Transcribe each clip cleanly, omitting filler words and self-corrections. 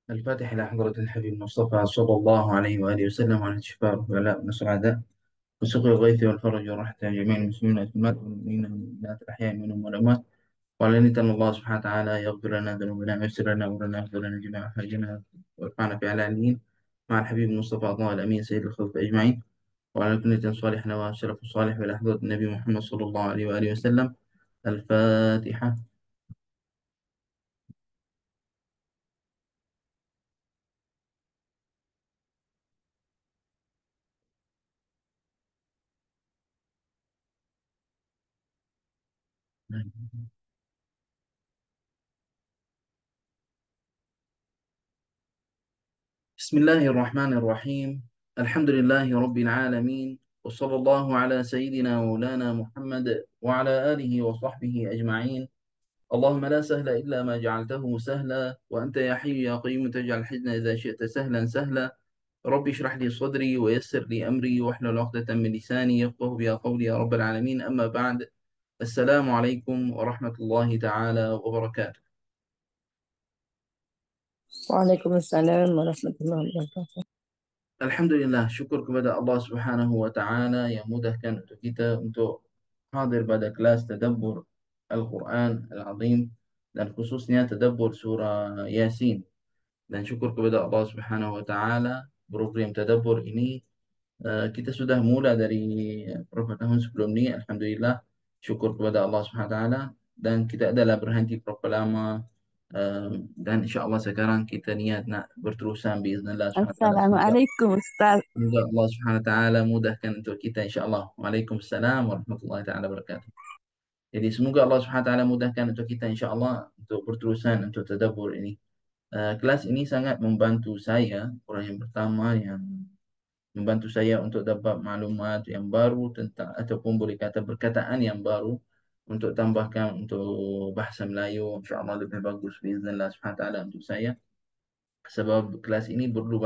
الفاتح إلى حضرة الحبيب المصطفى صلى الله عليه وآله وسلم وعلى الشفاء والعلاء من السعداء وسقي الغيث والفرج والراحة جميع المسلمين والمسلمات والمؤمنين والمؤمنات الأحياء منهم والأموات وعلى أن الله سبحانه وتعالى يغفر لنا ذنوبنا ويسر لنا أمورنا ويغفر لنا جميع حاجنا ويرفعنا في أعلى عليين مع الحبيب المصطفى الله الأمين سيد الخلق أجمعين وعلى كل صالح وسلف الصالح وإلى حضرة النبي محمد صلى الله عليه وآله وسلم. الفاتحة. بسم الله الرحمن الرحيم. الحمد لله رب العالمين، وصلى الله على سيدنا مولانا محمد وعلى آله وصحبه أجمعين. اللهم لا سهل إلا ما جعلته سهلا، وأنت يا حي يا قيوم تجعل الحزن إذا شئت سهلا سهلا. رب اشرح لي صدري ويسر لي أمري واحلل عقدة من لساني يفقه بها قولي يا رب العالمين. أما بعد، السلام عليكم ورحمة الله تعالى وبركاته. وعليكم السلام ورحمة الله وبركاته. Alhamdulillah, syukur kepada Allah Subhanahu wa Ta'ala yang mudahkan untuk kita untuk hadir pada kelas tadabbur Al-Quran Al-Azim dan khususnya tadabbur surah Yasin. Dan syukur kepada Allah Subhanahu wa Ta'ala, program tadabbur ini kita sudah mula dari beberapa tahun sebelum ini. Alhamdulillah, syukur kepada Allah Subhanahu wa Ta'ala, dan kita adalah berhenti berapa lama. Dan insya Allah sekarang kita niat nak berterusan biiznillah Subhanahu wa Ta'ala. Semoga Assalamualaikum Ustaz. Semoga Allah Subhanahu Wa Taala mudahkan untuk kita insya-Allah. Waalaikumsalam warahmatullahi taala wabarakatuh. Jadi semoga Allah Subhanahu Wa Taala mudahkan untuk kita insya-Allah untuk berterusan untuk tadabbur ini. Kelas ini sangat membantu saya, orang yang pertama yang membantu saya untuk dapat maklumat yang baru tentang ataupun boleh kata perkataan yang baru untuk tambahkan untuk bahasa Melayu insya-Allah lebih bagus biiznillah Subhanahu Wa Taala untuk saya. Sebab kelas ini perlu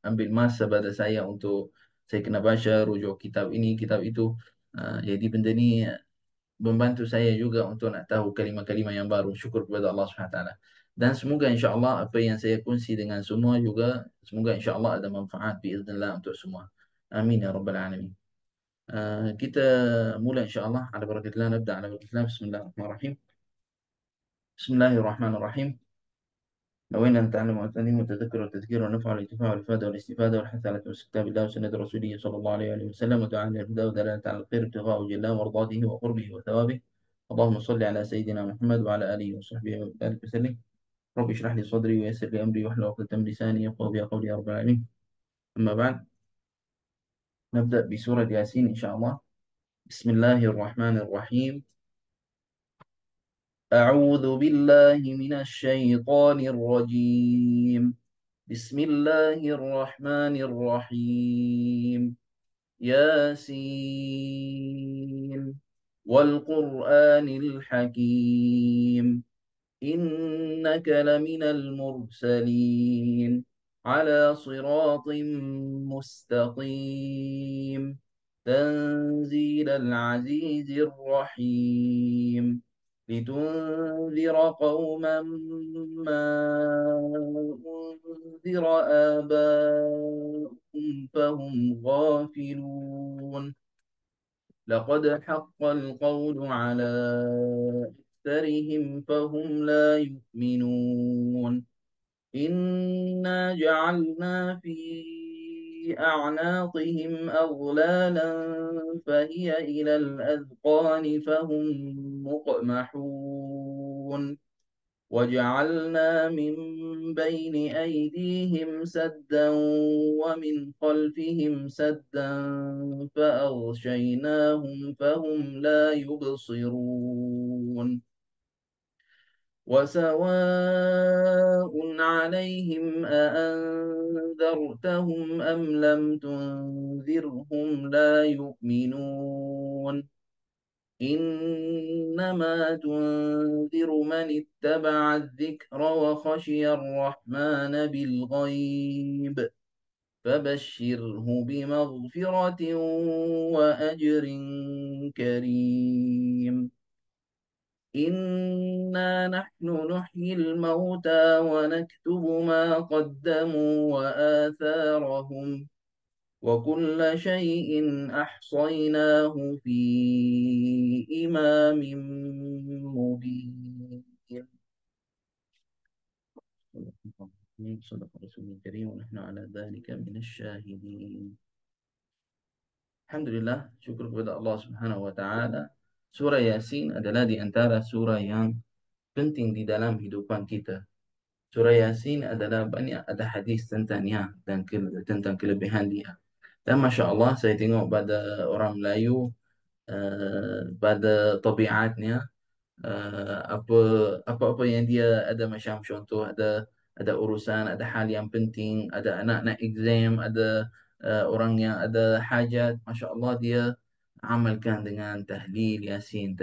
ambil masa pada saya untuk saya kena baca rujuk kitab ini, kitab itu. Jadi benda ni membantu saya juga untuk nak tahu kalimah-kalimah yang baru. Syukur kepada Allah SWT. Dan semoga insya-Allah apa yang saya kongsi dengan semua juga, semoga insya-Allah ada manfaat biiznillah untuk semua. Amin ya rabbal alamin. Kita mula insya-Allah ala barakatillah, nabda ala barakatillah. Bismillahirrahmanirrahim. Bismillahirrahmanirrahim. نوينا أن نتعلم وأن والتذكر والتذكير والنفع والانتفاع والإفادة والاستفادة والحث على تمسك كتاب الله وسنة رسوله صلى الله عليه وآله وسلم ودعاء إلى الهدى ودلالة على الخير ابتغاء وجه الله ومرضاته وقربه وثوابه. اللهم صل على سيدنا محمد وعلى آله وصحبه وبارك وسلم. رب اشرح لي صدري ويسر لي أمري واحلل عقدة من لساني يفقهوا بها قولي يا رب العالمين. أما بعد، نبدأ بسورة ياسين إن شاء الله. بسم الله الرحمن الرحيم. أعوذ بالله من الشيطان الرجيم. بسم الله الرحمن الرحيم. ياسين والقرآن الحكيم إنك لمن المرسلين على صراط مستقيم تنزيل العزيز الرحيم لتنذر قوما ما أنذر آباؤهم فهم غافلون. لقد حق القول على أكثرهم فهم لا يؤمنون. إنا جعلنا في أعناقهم أغلالا فهي إلى الأذقان فهم مقمحون. وجعلنا من بين أيديهم سدا ومن خلفهم سدا فأغشيناهم فهم لا يبصرون. وسواء عليهم أأنذرتهم أم لم تنذرهم لا يؤمنون. إنما تنذر من اتبع الذكر وخشي الرحمن بالغيب فبشره بمغفرة وأجر كريم. إنا نحن نحيي الموتى ونكتب ما قدموا وآثارهم وكل شيء أحصيناه في إمام مبين. صدق رسول الكريم ونحن على ذلك من الشاهدين. Alhamdulillah, syukur kepada Allah Subhanahu wa taala. Surah Yasin adalah di antara surah yang penting di dalam hidupan kita. Surah Yasin adalah banyak ada hadis tentangnya dan tentang kelebihan dia. Dan Masya Allah, saya tengok pada orang Melayu, pada tabiatnya, apa apa-apa yang dia ada macam contoh ada urusan, ada hal yang penting, ada anak-anak exam, ada orang yang ada hajat, Masya Allah dia amalkan dengan tahlil Yasin.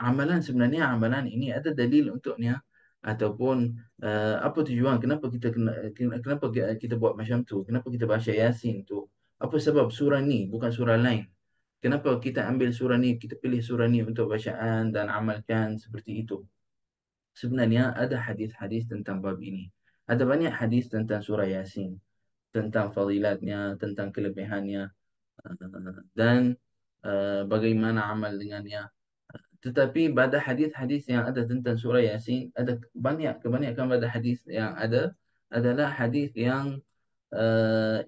Amalan sebenarnya amalan ini ada dalil untuknya ataupun apa tujuan kenapa kita kenapa kita buat macam tu, kenapa kita baca Yasin tu, apa sebab surah ni bukan surah lain, kenapa kita ambil surah ni, kita pilih surah ni untuk bacaan dan amalkan seperti itu. Sebenarnya ada hadis-hadis tentang bab ini, ada banyak hadis tentang surah Yasin, tentang fadilatnya, tentang kelebihannya, dan bagaimana amal dengannya. Tetapi pada hadis-hadis yang ada tentang surah Yasin, ada kebanyakan pada hadis yang ada adalah hadis yang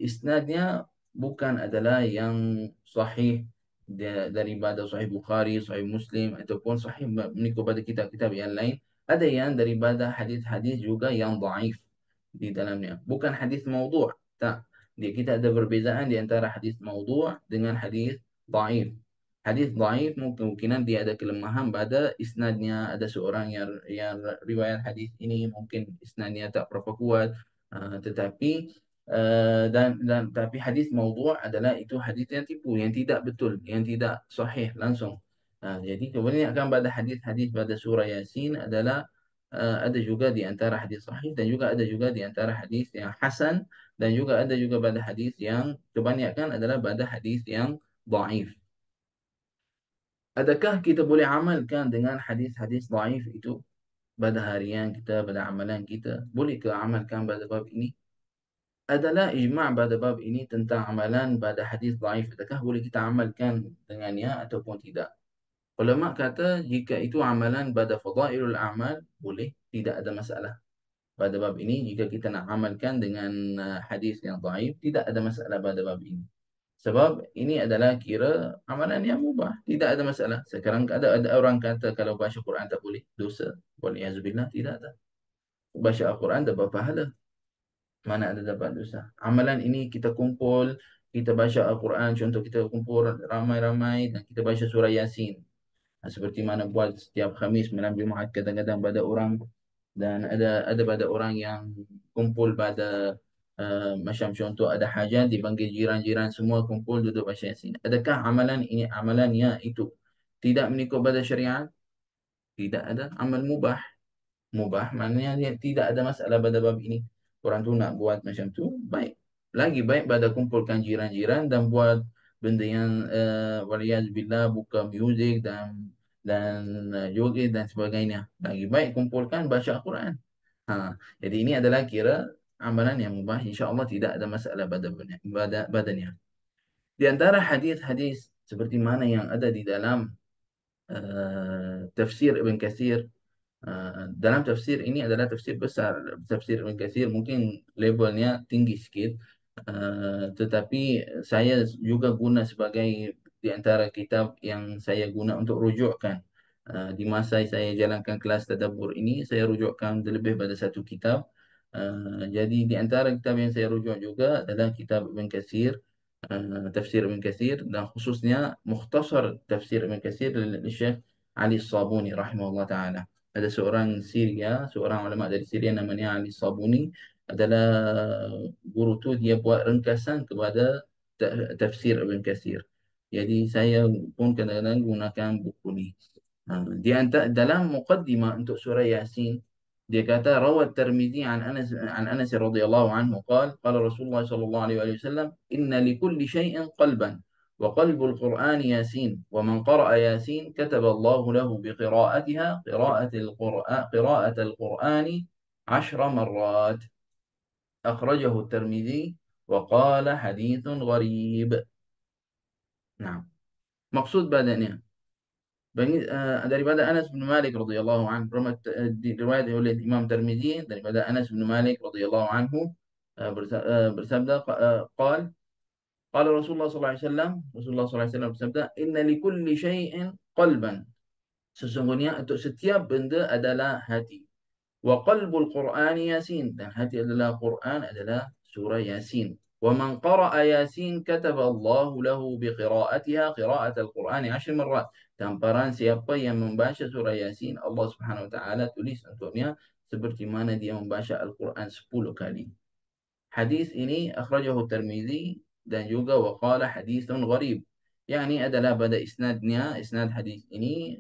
isnadnya bukan adalah yang sahih daripada sahih Bukhari, sahih Muslim ataupun sahih mengikut pada kitab-kitab yang lain. Ada yang daripada hadis-hadis juga yang dhaif di dalamnya. Bukan hadis maudhu', tak. Kita ada perbezaan di antara hadis maudhu' dengan hadis dhaif. Hadis dhaif mungkinan dia ada kelemahan pada isnadnya, ada seorang yang riwayat hadis ini mungkin isnadnya tak berapa kuat. Tetapi dan tapi hadis maudhu' adalah itu hadis yang tipu, yang tidak betul, yang tidak sahih langsung. Jadi kebanyakan pada hadis-hadis pada surah Yasin adalah ada juga di antara hadis sahih dan juga ada juga di antara hadis yang hasan dan juga ada juga pada hadis yang kebanyakan adalah pada hadis yang dhaif. Adakah kita boleh amalkan dengan hadis-hadis dhaif itu pada harian kita, pada amalan kita? Boleh ke amalkan pada bab ini? Adalah ijma' pada bab ini tentang amalan pada hadis dhaif. Adakah boleh kita amalkan dengannya ataupun tidak? Ulama kata jika itu amalan pada fadailul amal, boleh, tidak ada masalah. Pada bab ini jika kita nak amalkan dengan hadis yang dhaif, tidak ada masalah pada bab ini. Sebab ini adalah kira amalan yang mubah, tidak ada masalah. Sekarang ada orang kata kalau baca Quran tak boleh, dosa. Waliyazubillah, tidak ada. Baca Al-Quran dapat pahala. Mana ada dapat dosa. Amalan ini kita kumpul, kita baca Al-Quran, contoh kita kumpul ramai-ramai dan kita baca surah Yasin. Seperti mana buat setiap Khamis malam Jumaat kadang-kadang pada orang, dan ada pada orang yang kumpul pada macam contoh ada hajat dipanggil jiran-jiran semua kumpul duduk baca Yasin. Adakah amalan ini amalannya itu tidak mengikut pada syariat? Tidak ada. Amal mubah. Mubah maknanya dia tidak ada masalah pada bab ini. Orang tu nak buat macam tu, baik. Lagi baik pada kumpulkan jiran-jiran dan buat benda yang waliyazbillah, buka muzik dan joget dan sebagainya. Lagi baik kumpulkan baca Al-Quran. Jadi ini adalah kira amalan yang mubah, insya-Allah tidak ada masalah badannya. Di antara hadis-hadis seperti mana yang ada di dalam tafsir Ibn Katsir. Dalam tafsir ini adalah tafsir besar. Tafsir Ibn Katsir mungkin levelnya tinggi sikit. Tetapi saya juga guna sebagai di antara kitab yang saya guna untuk rujukkan. Di masa saya jalankan kelas tadabbur ini, saya rujukkan lebih pada satu kitab. Jadi di antara kitab yang saya rujuk juga adalah kitab Ibn Katsir, tafsir Ibn Katsir, dan khususnya mukhtasar tafsir Ibn Katsir dari Syekh Ali Sabuni rahimahullah taala. Ada seorang Syria, seorang ulama dari Syria namanya Ali Sabuni, adalah guru tu dia buat ringkasan kepada tafsir Ibn Katsir. Jadi saya pun kadang-kadang gunakan buku ni. Di antara dalam muqaddimah untuk surah Yasin, dia kata rawat Tirmizi an Anas radhiyallahu anhu qala qala Rasulullah sallallahu alaihi wasallam inna likulli syai'in qalban وقلب القرآن ياسين ومن قرأ ياسين كتب الله له بقراءتها قراءة القرآن 10 مرات. أخرجه الترمذي وقال حديث غريب. نعم. مقصود badannya daripada Anas bin Malik radhiyallahu anhu, riwayat oleh Imam Tirmizi daripada Anas bin Malik radhiyallahu anhu, bersabda, qala Rasulullah sallallahu alaihi wasallam, Rasulullah sallallahu alaihi wasallam bersabda, inna likulli syai'in qalban, sesungguhnya untuk setiap benda adalah hati. Wa qalbul Qur'ani Yasin, dan hati adalah Quran, adalah surah Yasin. Wa man qara'a Yasin kataba Allahu lahu biqira'atiha qira'at al-Qur'ani 10 marrat. Dan barang siapa yang membaca surah Yasin, Allah Subhanahu wa taala tulis untuknya seperti mana dia membaca Al-Quran 10 kali. Hadis ini akhrajahu Tirmizi dan juga waqala hadithun gharib. Yani adalah pada isnadnya, isnad hadis ini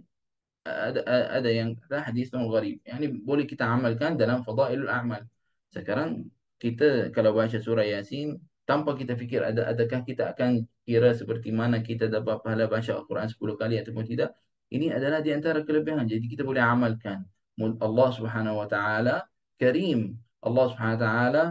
ada yang kata hadis yang gharib. Yani boleh kita amalkan dalam fadailul a'mal. Sekarang kita kalau baca surah Yasin tanpa kita fikir adakah kita akan kira seperti mana kita dapat pahala baca Al-Quran 10 kali ataupun tidak. Ini adalah di antara kelebihan. Jadi kita boleh amalkan. Allah Subhanahu wa taala Karim. Allah Subhanahu wa taala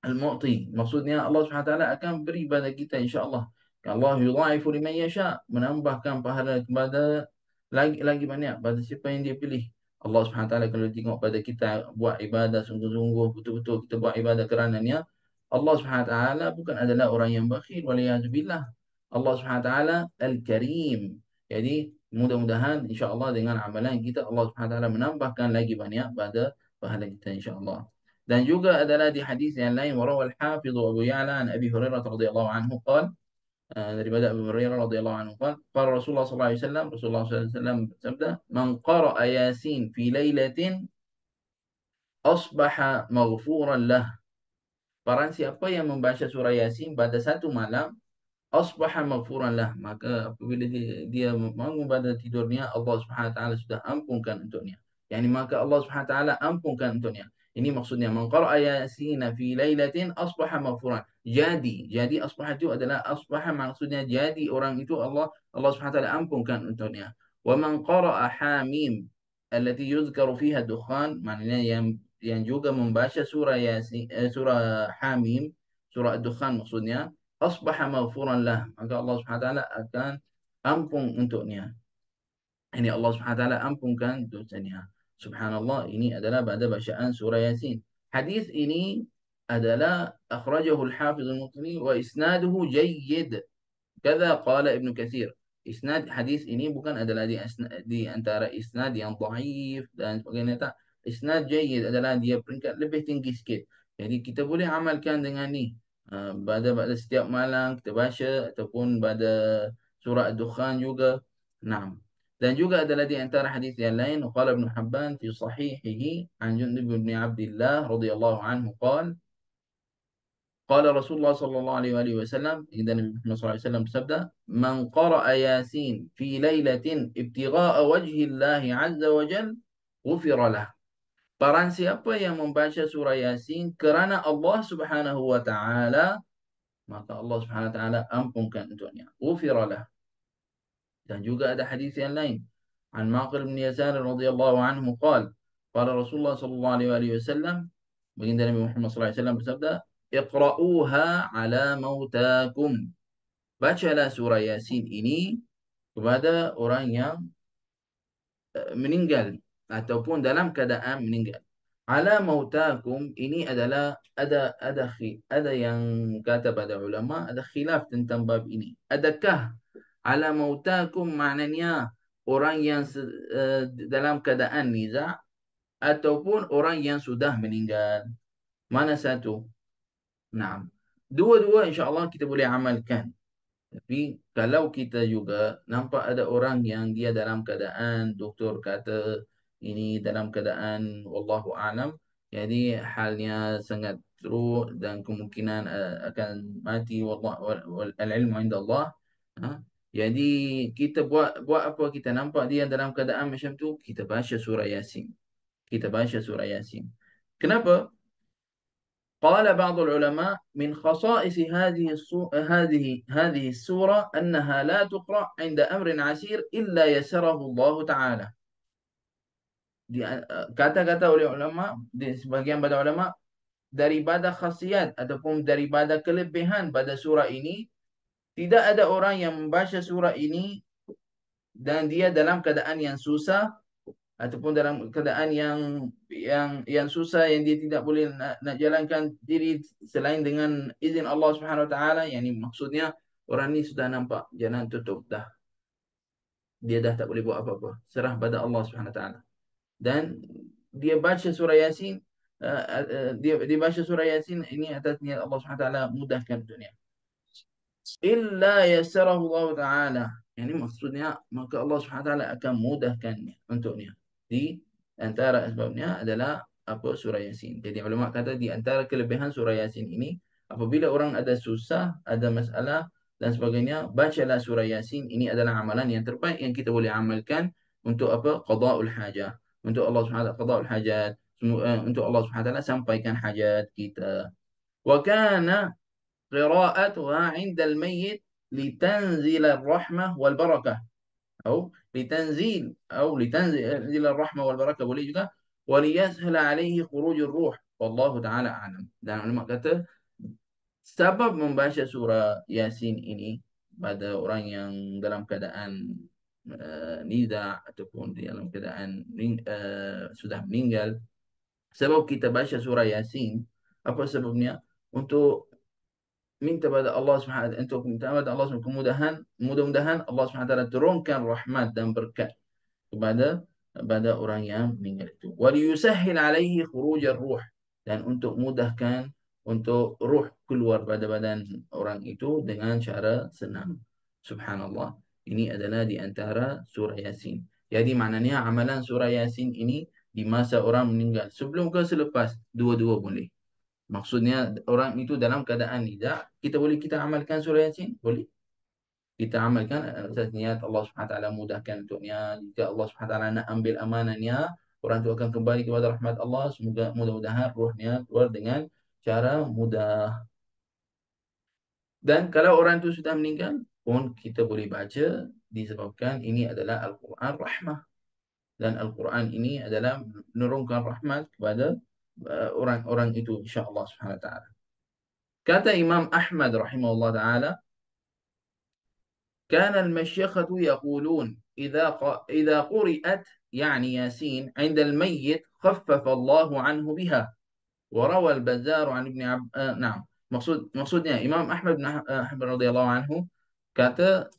Al-Mu'ti. Maksudnya Allah SWT akan beri pada kita insya-Allah. Allah yudha'ifu liman yasha, menambahkan pahala kepada lagi banyak pada siapa yang dia pilih. Allah SWT kalau tengok pada kita buat ibadah sungguh-sungguh, betul-betul kita buat ibadah kerananya, Allah SWT bukan adalah orang yang bakhil, waliyahzubillah. Allah SWT Al-Karim. Jadi mudah-mudahan insya-Allah dengan amalan kita Allah SWT menambahkan lagi banyak pada pahala kita insya-Allah. Dan juga adalah di hadis yang lain, warawal Hafidh Abu Ya'la an Abi Hurairah radhiyallahu anhu qala, daripada Abu Hurairah radhiyallahu anhu qala Rasulullah sallallahu alaihi wasallam, Rasulullah sallallahu alaihi wasallam bersabda, man qara'a Yasin fi lailatin asbaha maghfuran lah. Barang siapa yang membaca surah Yasin pada satu malam, asbaha maghfuran lah, maka apabila dia bangun pada tidurnya, Allah Subhanahu wa taala sudah ampunkan untuknya. Yani maka Allah Subhanahu wa taala ampunkan untuknya. Ini maksudnya man qara'a yasin fi lailatin asbaha maghfuran. Jadi asbaha itu adalah asbaha, maksudnya jadi orang itu Allah Subhanahu wa taala ampunkan untuknya. Wa man qara'a hamim allati yuzkaru fiha dukhan, maknanya yang juga membaca surah Yasin, surah Hamim, surah Ad-Dukhan maksudnya, asbaha maghfuran lah, maka Allah Subhanahu wa taala akan ampun untuknya. Ini Allah Subhanahu wa taala ampunkan dosanya. Subhanallah, ini adalah pada bacaan surah Yasin. Hadis ini adalah akhrajahu al-Hafiz al-Muqri wa isnaduhu jayyid. Kata qala Ibn Katsir. Isnad hadis ini bukan adalah di antara isnad yang dhaif dan sebagainya, tak. Isnad jayyid adalah dia peringkat lebih tinggi sikit. Jadi kita boleh amalkan dengan ni. Pada setiap malam kita baca ataupun pada surah Ad-Dukhan juga. Naam. Dan juga adalah di antara hadis yang lain, qala Ibn Hibban fi sahihihi an Jundub bin Abdullah radhiyallahu anhu qala qala Rasulullah sallallahu alaihi wasallam, dan Nabi Muhammad sallallahu alaihi wasallam bersabda, man qara'a Yasin fi lailatin ibtigha'a wajhi Allah azza wa jalla ghufira lah. Barang siapa yang membaca surah Yasin kerana Allah Subhanahu wa taala, maka Allah Subhanahu wa taala ampunkan untuknya. Ghufira lah. Dan juga ada hadis yang lain. An Maqil bin Yasar radhiyallahu anhu qala qala Rasulullah sallallahu alaihi wasallam, baginda Nabi Muhammad sallallahu alaihi wasallam bersabda, iqra'uha ala mautakum. Bacalah surah Yasin ini kepada orang yang meninggal ataupun dalam keadaan meninggal. Ala mautakum ini adalah ada yang kata pada ulama, ada khilaf tentang bab ini. Adakah ala mautakum maknanya orang yang dalam keadaan niza' ataupun orang yang sudah meninggal? Mana satu? Nah, dua-dua insya-Allah kita boleh amalkan. Tapi kalau kita juga nampak ada orang yang dia dalam keadaan doktor kata ini dalam keadaan wallahu alam, jadi halnya sangat teruk dan kemungkinan akan mati, wallahu al-ilmu indallah. Ha? Jadi kita buat apa, kita nampak dia dalam keadaan macam tu, kita baca surah Yasin. Kita baca surah Yasin. Kenapa? قال بعض العلماء من خصائص هذه السورة أنها لا تقرأ عند أمر عسير إلا يسره الله تعالى. Kata-kata oleh ulama, di sebagian pada ulama, daripada khasiat ataupun daripada kelebihan pada surah ini, tidak ada orang yang membaca surah ini dan dia dalam keadaan yang susah ataupun dalam keadaan yang susah, yang dia tidak boleh nak jalankan diri selain dengan izin Allah Subhanahu Wa Taala. Yang ini maksudnya orang ni sudah nampak jalan tutup dah, dia dah tak boleh buat apa-apa, serah pada Allah Subhanahu Wa Taala. Dan dia baca surah Yasin, dia baca surah Yasin ini atas niat Allah Subhanahu Wa Taala mudahkan dunia. Illa yassarahu Allah Ta'ala. Ini maksudnya maka Allah Subhanahu Wa Taala akan mudahkannya untuknya. Di antara sebabnya adalah apa, surah Yasin. Jadi ulama kata di antara kelebihan surah Yasin ini, apabila orang ada susah, ada masalah dan sebagainya, bacalah surah Yasin. Ini adalah amalan yang terbaik yang kita boleh amalkan untuk apa? Qada'ul hajah. Untuk Allah Subhanahu Wa Taala qada'ul hajat. Untuk Allah Subhanahu Wa Taala sampaikan hajat kita. Wa kana قراءتها عند الميت لتنزل الرحمة والبركة أو لتنزل الرحمة والبركة boleh juga, وليسهل عليه خروج الروح والله تعالى أعلم. Dan ulama kata sebab membaca surah Yasin ini pada orang yang dalam keadaan nida ataupun dalam keadaan sudah meninggal, sebab kita baca surah Yasin, apa sebabnya? Untuk minta pada Allah Subhanahu untuk minta pada Allah Subhanahu kemudahan, mudah-mudahan Allah Subhanahu Taala turunkan rahmat dan berkat kepada orang yang meninggal itu. Wa liyusahhil alaihi khurujar ruh, dan untuk mudahkan untuk ruh keluar pada badan orang itu dengan cara senang. Subhanallah. Ini adalah di antara surah Yasin. Jadi maknanya amalan surah Yasin ini di masa orang meninggal, sebelum ke selepas, dua-dua boleh. Maksudnya orang itu dalam keadaan nida, kita amalkan surah Yasin, boleh. Kita amalkan atas niat Allah Subhanahu Wa Taala mudahkan untuknya. Jika Allah Subhanahu Wa Taala nak ambil amanahnya, orang itu akan kembali kepada rahmat Allah. Semoga mudah-mudahan rohnya keluar dengan cara mudah. Dan kalau orang itu sudah meninggal pun kita boleh baca, disebabkan ini adalah Al-Quran rahmah. Dan Al-Quran ini adalah menurunkan rahmat kepada orang-orang itu, insya-Allah Subhanahu Wa Taala. Kata Imam Ahmad rahimahullah ta'ala, كان المشيخة يقولون إذا قرئت يعني ياسين عند الميت خفف الله عنه بها. وروى البزار عن ابن نعم. maksudnya Imam Ahmad bin Hanbal radhiyallahu anhu kata,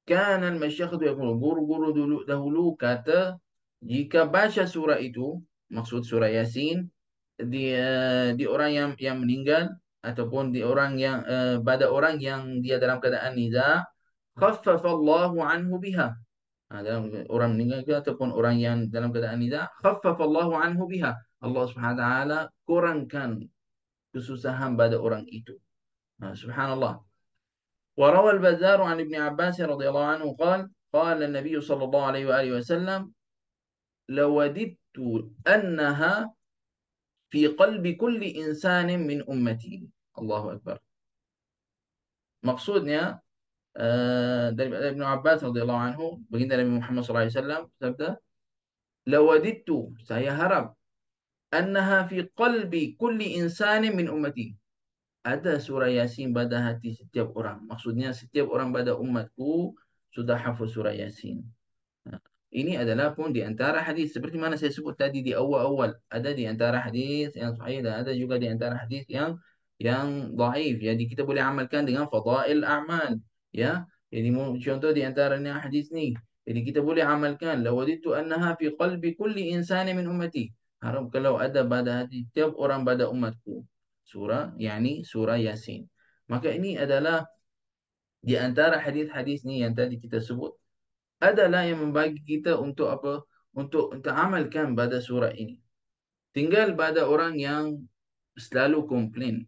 كان المشيخة يقولون, guru-guru dahulu kata, jika baca surah itu, maksud surah Yasin, di orang yang meninggal ataupun di orang yang pada orang yang dia dalam keadaan niza, khaffafallahu anhu biha. Dalam orang meninggal ke ataupun orang yang dalam keadaan niza, khaffafallahu anhu biha. Allah Subhanahu wa taala kurangkan kesusahan pada orang itu. Subhanallah. Wa rawal Bazzar an Ibn Abbas radhiyallahu anhu قال النبي صلى الله عليه وآله وسلم لوددت أنها في قلب كل إنسان من أمتي. Allahu Akbar. Maksudnya dari Ibn Abbas radhiyallahu anhu, baginda Nabi Muhammad sallallahu alaihi wasallam sabda, lawadittu, saya harap, annaha fi qalbi kulli insanin min ummati, ada surah Yasin pada hati setiap orang. Maksudnya setiap orang pada umatku sudah hafaz surah Yasin. Ini adalah pun di antara hadis seperti mana saya sebut tadi di awal-awal, ada di antara hadis yang sahih dan ada juga di antara hadis yang dhaif. Jadi kita boleh amalkan dengan fadail a'mal, ya. Jadi contoh di antaranya hadis ni. Jadi kita boleh amalkan, lawaditu annaha fi qalbi kulli insani min ummati. Harap kalau ada pada hati setiap orang pada umatku surah, yakni surah Yasin. Maka ini adalah di antara hadis-hadis ni yang tadi kita sebut, adalah yang membagi kita untuk apa? Untuk amalkan pada surah ini. Tinggal pada orang yang selalu komplain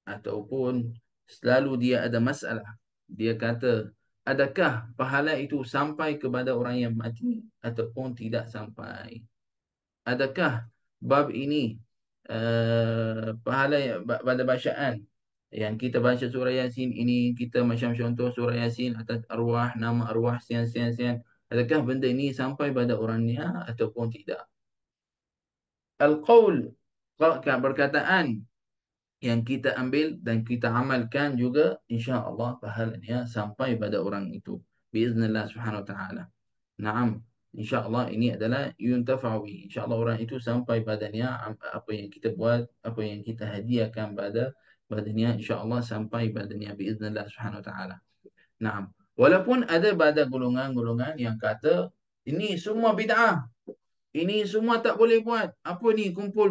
ataupun selalu dia ada masalah. Dia kata, adakah pahala itu sampai kepada orang yang mati ataupun tidak sampai? Adakah bab ini pahala pada bacaan. Yang kita baca surah Yasin ini, kita macam contoh surah Yasin atas arwah, nama arwah sian sian sian. Adakah benda ini sampai pada orangnya ataupun tidak? Al-qaul, perkataan yang kita ambil dan kita amalkan juga insya-Allah pahalanya sampai pada orang itu biiznillah subhanahu wa taala. Naam, insya-Allah ini adalah yuntafawi. Insya-Allah orang itu sampai padanya apa yang kita buat, apa yang kita hadiahkan padanya insya-Allah sampai padanya biiznillah subhanahu wa taala. Naam. Walaupun ada pada golongan-golongan yang kata ini semua bid'ah, ini semua tak boleh buat. Apa ni kumpul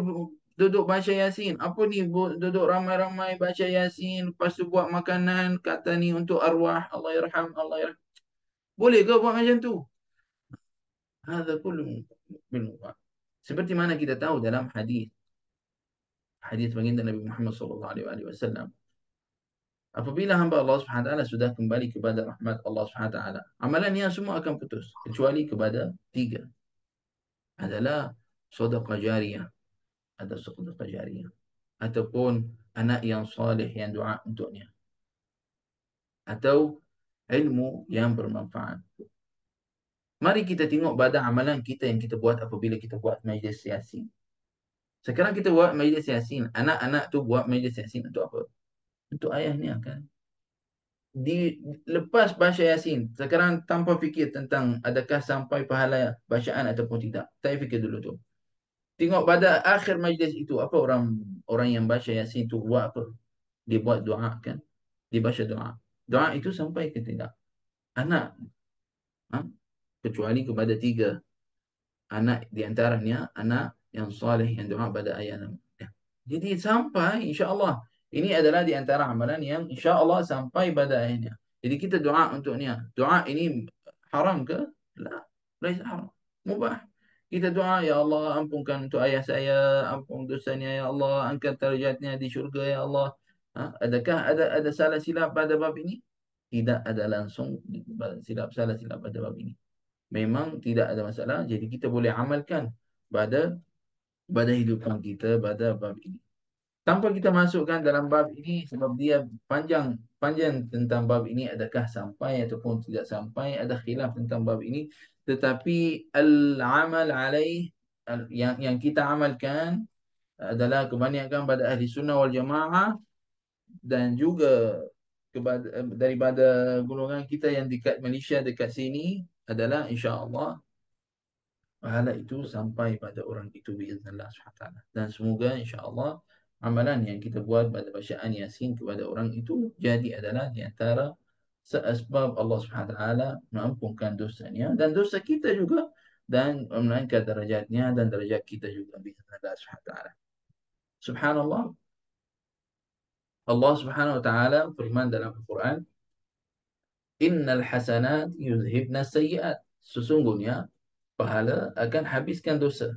duduk baca Yasin? Apa ni duduk ramai-ramai baca Yasin, lepas tu buat makanan, kata ni untuk arwah, Allah yarham, Allah yarham. Boleh ke buat macam tu? Hadza kullu bil mubah. Seperti mana kita tahu dalam hadis baginda Nabi Muhammad sallallahu alaihi wasallam, apabila hamba Allah Subhanahu wa taala sudah kembali kepada rahmat Allah Subhanahu wa taala, amalannya semua akan putus kecuali kepada tiga. Adalah sedekah jariyah, ada sedekah jariyah, ataupun anak yang saleh yang doa untuknya, atau ilmu yang bermanfaat. Mari kita tengok pada amalan kita yang kita buat apabila kita buat majlis Yasin. Sekarang kita buat majlis Yasin, anak-anak tu buat majlis Yasin untuk apa? Untuk ayahnya kan. Lepas baca Yasin, sekarang tanpa fikir tentang adakah sampai pahala bacaan ataupun tidak. Tak fikir dulu tu. Tengok pada akhir majlis itu, apa orang orang yang baca Yasin tu buat apa? Dia buat doa kan? Dia baca doa. Doa itu sampai ke tidak? Anak, ha? Kecuali kepada tiga. Anak di antaranya, anak yang saleh yang doa pada ayah. Jadi sampai insya-Allah ini adalah di antara amalan yang insya-Allah sampai pada akhirnya. Jadi kita doa untuknya. Doa ini haram ke? La, laisa haram. Mubah. Kita doa, ya Allah ampunkan untuk ayah saya, ampun dosanya ya Allah, angkat darjatnya di syurga ya Allah. Adakah ada salah silap pada bab ini? Tidak ada langsung salah silap pada bab ini. Memang tidak ada masalah. Jadi kita boleh amalkan pada hidupan kita pada bab ini. Tanpa kita masukkan dalam bab ini sebab dia panjang panjang tentang bab ini, adakah sampai ataupun tidak sampai, ada khilaf tentang bab ini, tetapi al-amal alaih, yang kita amalkan adalah kebanyakan pada ahli sunnah wal jamaah dan juga daripada golongan kita yang dekat Malaysia dekat sini adalah insya-Allah pahala itu sampai pada orang itu biiznillah subhanahu wa taala. Dan semoga insya-Allah amalan yang kita buat pada bacaan Yasin kepada orang itu jadi adalah di antara sebab Allah Subhanahu wa taala mengampunkan dosanya dan dosa kita juga, dan menaikkan darajatnya dan darajat kita juga biiznillah subhanahu wa taala. Subhanallah, Allah Subhanahu wa taala firman dalam Al-Quran, innal hasanat yuzhibna sayyiat, sesungguhnya pahala akan habiskan dosa.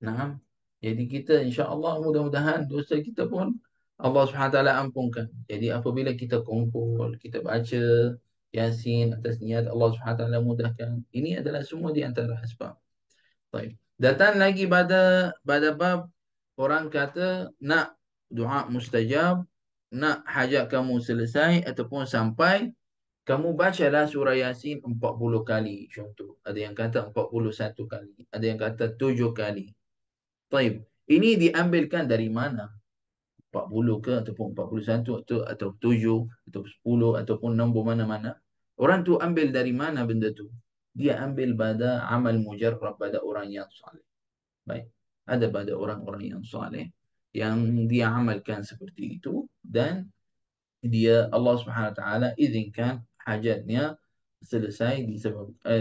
Nah, jadi kita insya-Allah mudah-mudahan dosa kita pun Allah Subhanahu taala ampunkan. Jadi apabila kita kumpul, kita baca Yasin atas niat Allah Subhanahu taala mudahkan. Ini adalah semua di antara asbab. Baik. Datang lagi pada bab orang kata nak doa mustajab, nak hajat kamu selesai ataupun sampai, kamu bacalah surah Yasin 40 kali contoh. Ada yang kata 41 kali, ada yang kata 7 kali. Baik, ini diambilkan dari mana? 40 ke ataupun 41 atau 7 atau 10 ataupun nombor mana-mana. Orang tu ambil dari mana benda tu? Dia ambil pada amal mujarrab pada orang yang saleh. Baik. Ada pada orang-orang yang saleh yang dia amalkan seperti itu dan dia Allah Subhanahu Wa Taala izinkan hajatnya selesai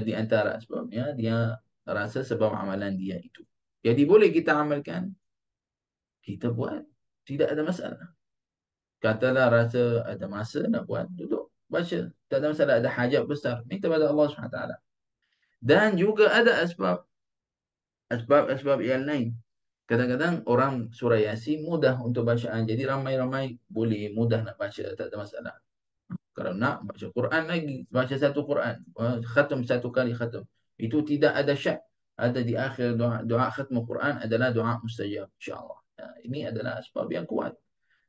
di antara sebabnya dia rasa sebab amalan dia itu. Jadi boleh kita amalkan, kita buat, tidak ada masalah. Katalah rasa ada masa nak buat, duduk baca, tak ada masalah. Ada hajat besar, minta pada Allah Subhanahu Wa Taala. Dan juga ada asbab yang lain. Kadang-kadang orang surah Yasin mudah untuk bacaan, jadi ramai-ramai boleh mudah nak baca, tak ada masalah. Kalau nak baca Quran lagi, baca satu Quran, khatam satu kali khatam, itu tidak ada syak. Ada di akhir doa khatam Quran adalah doa mustajab insya-Allah. Ini adalah sebab yang kuat.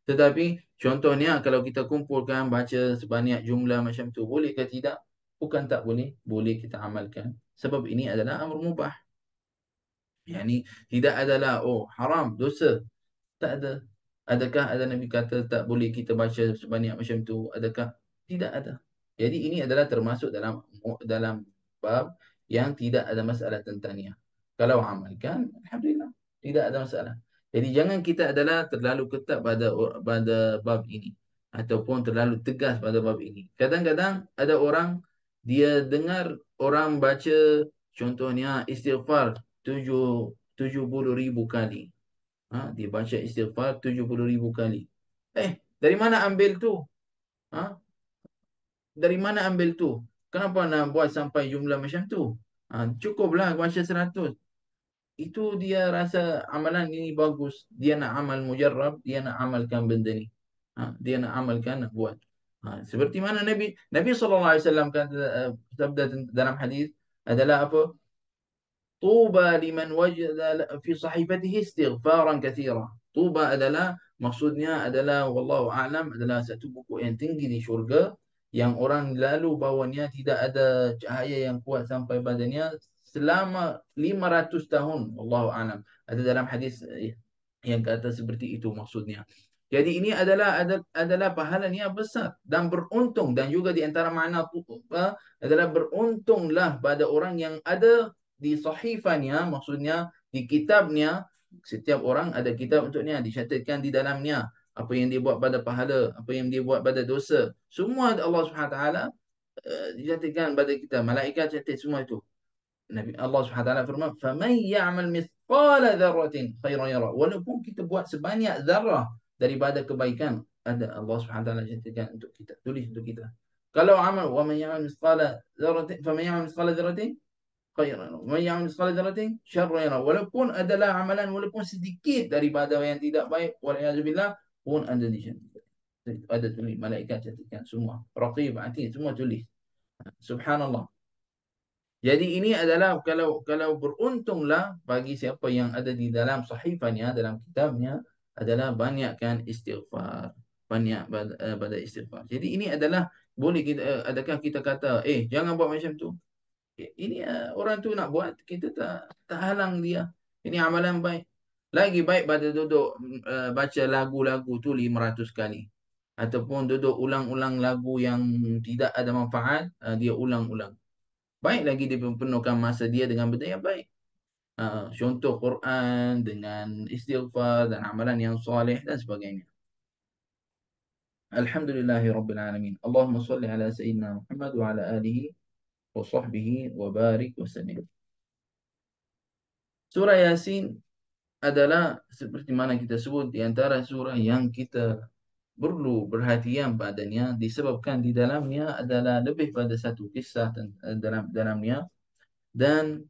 Tetapi contohnya kalau kita kumpulkan baca sebanyak jumlah macam tu, boleh ke tidak? Bukan tak boleh, boleh kita amalkan. Sebab ini adalah amr mubah. Yani tidak adalah haram, dosa. Tak ada. Adakah ada Nabi kata tak boleh kita baca sebanyak macam tu? Adakah? Tidak ada. Jadi ini adalah termasuk dalam bab yang tidak ada masalah tentangnya. Kalau amalkan, alhamdulillah, tidak ada masalah. Jadi jangan kita adalah terlalu ketat pada bab ini ataupun terlalu tegas pada bab ini. Kadang-kadang ada orang dia dengar orang baca contohnya istighfar 70,000 kali. Dia baca istighfar 70,000 kali. Dari mana ambil tu? Ha? Dari mana ambil tu? Kenapa nak buat sampai jumlah macam tu? Cukuplah baca 100. Itu dia rasa amalan ini bagus. Dia nak amal mujarrab, dia nak amalkan benda ni. Dia nak amalkan, nak buat. Seperti mana Nabi SAW kata, sabda dalam hadis adalah apa? Tuba liman wajada fi sahifatihi istighfaran kathira. Tuba adalah maksudnya adalah wallahu a'lam adalah satu buku yang tinggi di syurga yang orang lalu bawanya tidak ada cahaya yang kuat sampai badannya selama 500 tahun. Wallahu a'lam. Ada dalam hadis yang kata seperti itu maksudnya. Jadi ini adalah pahalanya besar dan beruntung, dan juga di antara makna adalah beruntunglah pada orang yang ada di sahifanya, maksudnya di kitabnya. Setiap orang ada kitab untuknya, dicatatkan di dalamnya apa yang dia buat pada pahala, apa yang dia buat pada dosa, semua Allah Subhanahu Wa Taala dicatatkan pada kita. Malaikat catat semua itu. Nabi Allah Subhanahu Wa Taala firman, "Faman ya'mal mithqala dzarratin khairan yara." Walaupun kita buat sebanyak zarah daripada kebaikan, ada Allah Subhanahu Wa Taala catatkan untuk kita, tulis untuk kita. Kalau amal, wa man ya'mal mithqala dzarratin, faman ya'mal mithqala dzarratin khairan, wa man ya'mal mithqala dzarratin syarran yara. Walaupun adalah amalan walaupun sedikit daripada yang tidak baik, waliyadzubillah, pun ada di sana. Ada tulis, malaikat catatkan semua. Raqib, atid, semua tulis. Subhanallah. Jadi ini adalah kalau beruntunglah bagi siapa yang ada di dalam sahifanya, dalam kitabnya, adalah banyakkan istighfar. Banyak pada istighfar. Jadi ini adalah boleh kita, adakah kita kata, jangan buat macam tu. Ini orang tu nak buat, kita tak halang dia. Ini amalan baik. Lagi baik pada duduk baca lagu-lagu tu 500 kali. Ataupun duduk ulang-ulang lagu yang tidak ada manfaat, dia ulang-ulang. Baik lagi dia penuhkan masa dia dengan benda yang baik. Contoh Quran dengan istighfar dan amalan yang soleh dan sebagainya. Alhamdulillahi Rabbil Alamin. Allahumma salli ala Sayyidina Muhammad wa ala alihi wa sahbihi wa barik wa sallim. Surah Yasin adalah seperti mana kita sebut di antara surah yang kita perlu perhatian padanya, disebabkan di dalamnya adalah lebih pada satu kisah dalamnya, dan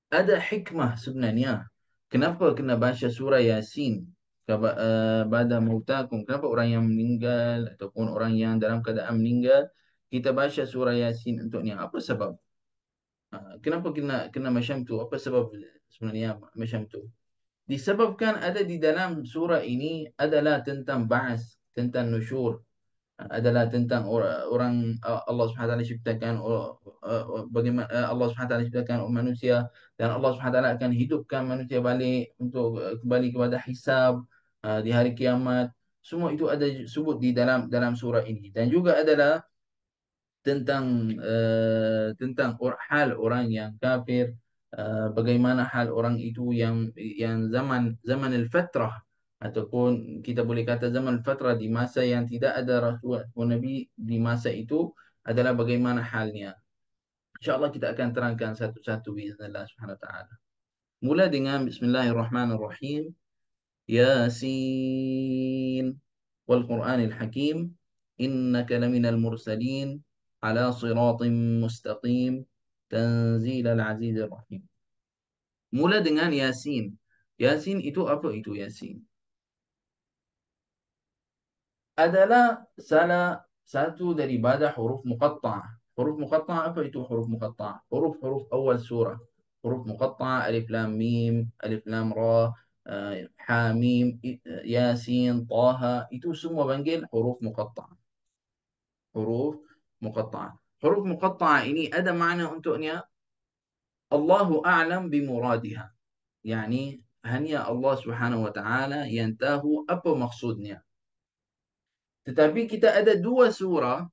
ada hikmah sebenarnya. Kenapa kena baca surah Yasin pada mautakum? Kenapa orang yang meninggal ataupun orang yang dalam keadaan meninggal, kita baca surah Yasin untuknya? Apa sebab? Kenapa kena macam tu? Apa sebab sebenarnya macam tu? Disebabkan ada di dalam surah ini adalah tentang ba'as, tentang nusyur, adalah tentang orang Allah Subhanahu Wa Taala ciptakan, bagaimana Allah Subhanahu Wa Taala ciptakan manusia, dan Allah Subhanahu Wa Taala akan hidupkan manusia balik untuk kembali kepada hisab di hari kiamat. Semua itu ada sebut di dalam surah ini, dan juga adalah tentang hal orang yang kafir, bagaimana hal orang itu yang zaman al-fatrah, ataupun kita boleh kata zaman al-fatrah, di masa yang tidak ada rasul atau nabi, di masa itu adalah bagaimana halnya. InsyaAllah kita akan terangkan satu-satu bismillah subhanahu wa ta'ala. Mula dengan bismillahirrahmanirrahim. Yasin wal Qur'anil Hakim, innaka laminal mursalin ala siratim mustaqim tanzilal azizir rahim. Mula dengan Yasin. Yasin itu apa itu Yasin? Adalah salah satu daripada huruf muqatta'ah. Huruf muqatta'ah, apa itu huruf muqatta'ah? Huruf-huruf awal surah. Huruf muqatta'ah, alif lam mim, alif lam ra, Hamim, Yasin, Taha, itu semua panggil huruf muqatta'ah. Huruf muqatta'ah. Huruf muqatta'ah ini ada makna untuknya. Allahu a'lam bimuradiha. Yani hanya Allah Subhanahu wa taala yang tahu apa maksudnya. Tetapi kita ada dua surah,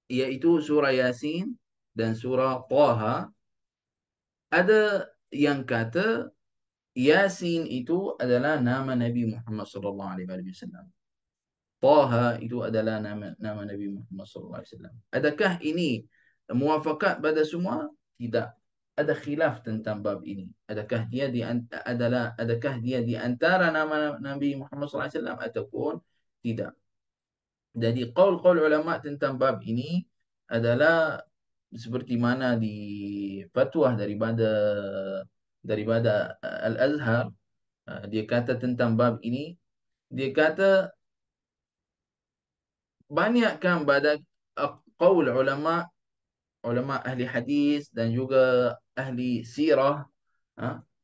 iaitu surah Yasin dan surah Taha. Ada yang kata Yasin itu adalah nama Nabi Muhammad sallallahu alaihi wasallam. Taha itu adalah nama Nabi Muhammad sallallahu alaihi wasallam. Adakah ini muafakat pada semua? Tidak. Ada khilaf tentang bab ini. Adakah dia di antara nama Nabi Muhammad sallallahu alaihi wasallam ataupun tidak? Jadi qaul-qaul ulama tentang bab ini adalah seperti mana di fatwa daripada Al-Azhar. Dia kata tentang bab ini, dia kata banyakkan pada qaul ulama ahli hadis dan juga ahli sirah,